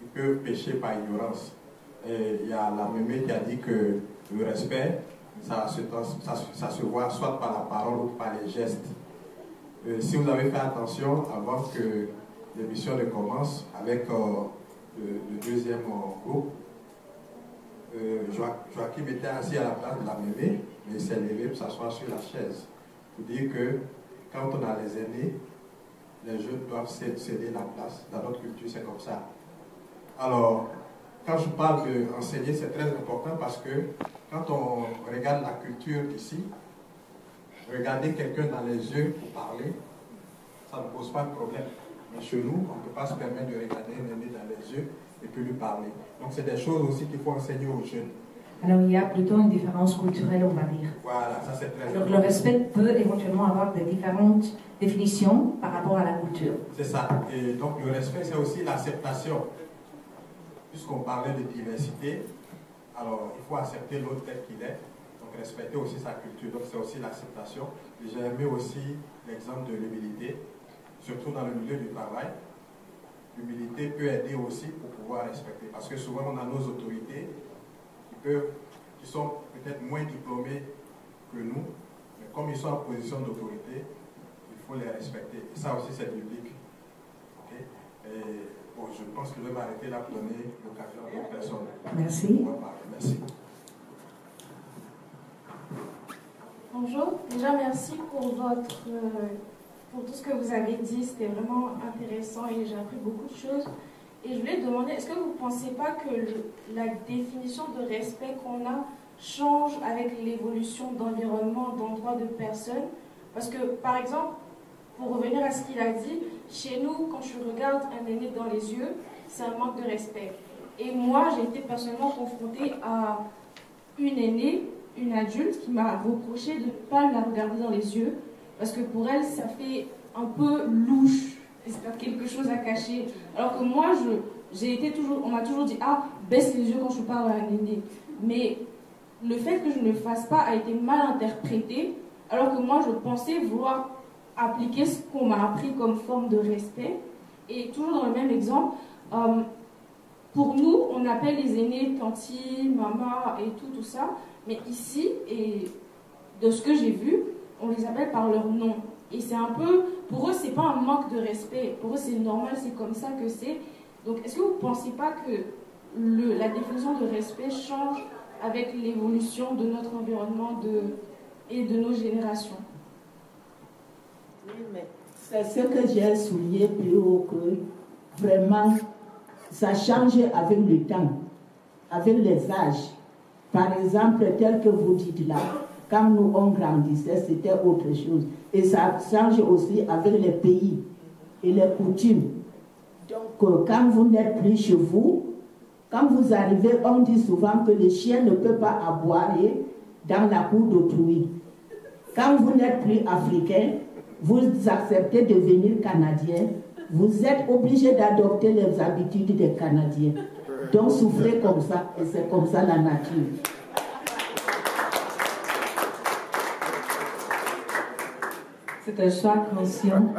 ils peuvent pécher par ignorance. Et il y a la mémé qui a dit que le respect, ça se voit soit par la parole ou par les gestes. Si vous avez fait attention avant que l'émission ne commence avec le deuxième groupe, Joachim était assis à la place de la mémé, mais il s'est levé pour s'asseoir sur la chaise. Pour dire que quand on a les aînés, les jeunes doivent céder la place. Dans notre culture, c'est comme ça. Alors, quand je parle d'enseigner, c'est très important parce que quand on regarde la culture d'ici, regarder quelqu'un dans les yeux pour parler, ça ne pose pas de problème. Mais chez nous, on ne peut pas se permettre de regarder un aîné dans les yeux et puis lui parler. Donc, c'est des choses aussi qu'il faut enseigner aux jeunes. Alors, il y a plutôt une différence culturelle, on va dire. Voilà, ça c'est très important. Alors, le respect peut éventuellement avoir des différentes définitions par rapport à la culture. C'est ça. Et donc, le respect, c'est aussi l'acceptation. Puisqu'on parlait de diversité, alors il faut accepter l'autre tel qu'il est, donc respecter aussi sa culture. Donc, c'est aussi l'acceptation. Et j'ai aimé aussi l'exemple de l'humilité, surtout dans le milieu du travail. L'humilité peut aider aussi pour pouvoir respecter. Parce que souvent, on a nos autorités qui sont peut-être moins diplômés que nous, mais comme ils sont en position d'autorité, il faut les respecter. Et ça aussi, c'est biblique. Okay? Et bon, je pense que je vais m'arrêter là pour donner l'occasion à d'autres personnes. Merci. Merci. Bonjour, déjà merci pour tout ce que vous avez dit, c'était vraiment intéressant et j'ai appris beaucoup de choses. Et je voulais demander, est-ce que vous ne pensez pas que la définition de respect qu'on a change avec l'évolution d'environnement, d'endroits, de personnes? Parce que, par exemple, pour revenir à ce qu'il a dit, chez nous, quand je regarde un aîné dans les yeux, c'est un manque de respect. Et moi, j'ai été personnellement confrontée à une aînée, une adulte, qui m'a reproché de ne pas la regarder dans les yeux, parce que pour elle, ça fait un peu louche. C'est quelque chose à cacher. Alors que moi, on m'a toujours dit, ah, baisse les yeux quand je parle à un aîné. Mais le fait que je ne le fasse pas a été mal interprété, alors que moi, je pensais vouloir appliquer ce qu'on m'a appris comme forme de respect. Et toujours dans le même exemple, pour nous, on appelle les aînés tanti, maman et tout ça. Mais ici, et de ce que j'ai vu, on les appelle par leur nom. Et c'est un peu, pour eux, c'est pas un manque de respect. Pour eux, c'est normal, c'est comme ça que c'est. Donc, est-ce que vous ne pensez pas que la définition de respect change avec l'évolution de notre environnement et de nos générations? Oui, mais c'est ce que j'ai souligné plus haut, que vraiment, ça change avec le temps, avec les âges. Par exemple, tel que vous dites là, quand nous on grandissait, c'était autre chose. Et ça change aussi avec les pays et les coutumes. Donc, quand vous n'êtes plus chez vous, quand vous arrivez, on dit souvent que le chien ne peut pas aboyer dans la cour d'autrui. Quand vous n'êtes plus africain, vous acceptez de devenir canadien, vous êtes obligé d'adopter les habitudes des Canadiens. Donc, souffrez comme ça, et c'est comme ça la nature. C'est un choix conscient.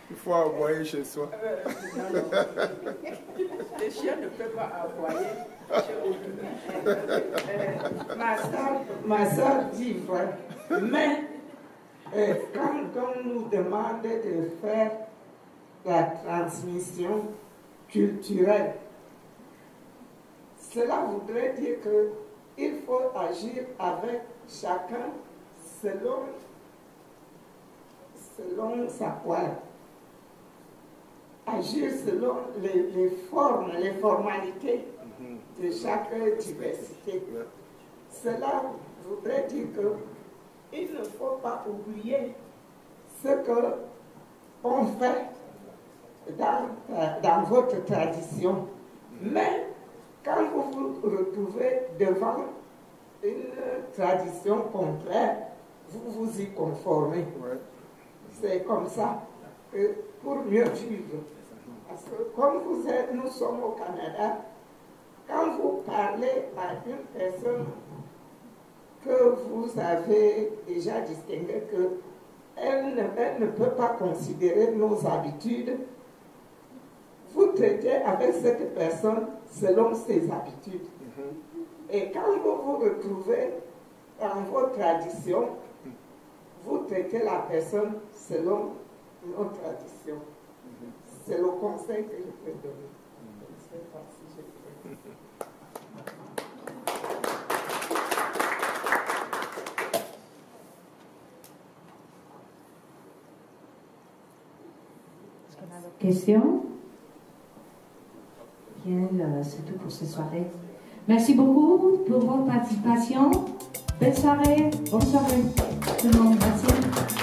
Il faut aboyer chez soi. Les chiens ne peuvent pas aboyer chez ma soeur dit vrai. Mais quand on nous demande de faire la transmission culturelle, cela voudrait dire qu'il faut agir avec chacun selon selon sa poire, agir selon les formes, les formalités de chaque diversité. Cela voudrait dire qu'il ne faut pas oublier ce qu'on fait dans votre tradition. Mais quand vous vous retrouvez devant une tradition contraire, vous vous y conformez. C'est comme ça que pour mieux vivre. Parce que comme nous sommes au Canada, quand vous parlez à une personne que vous avez déjà distingué qu'elle ne peut pas considérer nos habitudes, vous traitez avec cette personne selon ses habitudes. Et quand vous vous retrouvez dans vos traditions, vous traitez la personne selon nos traditions. C'est le conseil que je peux donner. Je ne sais pas si je peux. Est-ce qu'on a d'autres questions? Bien, c'est tout pour cette soirée. Merci beaucoup pour votre participation. Belle soirée, bonne soirée tout le monde. Merci.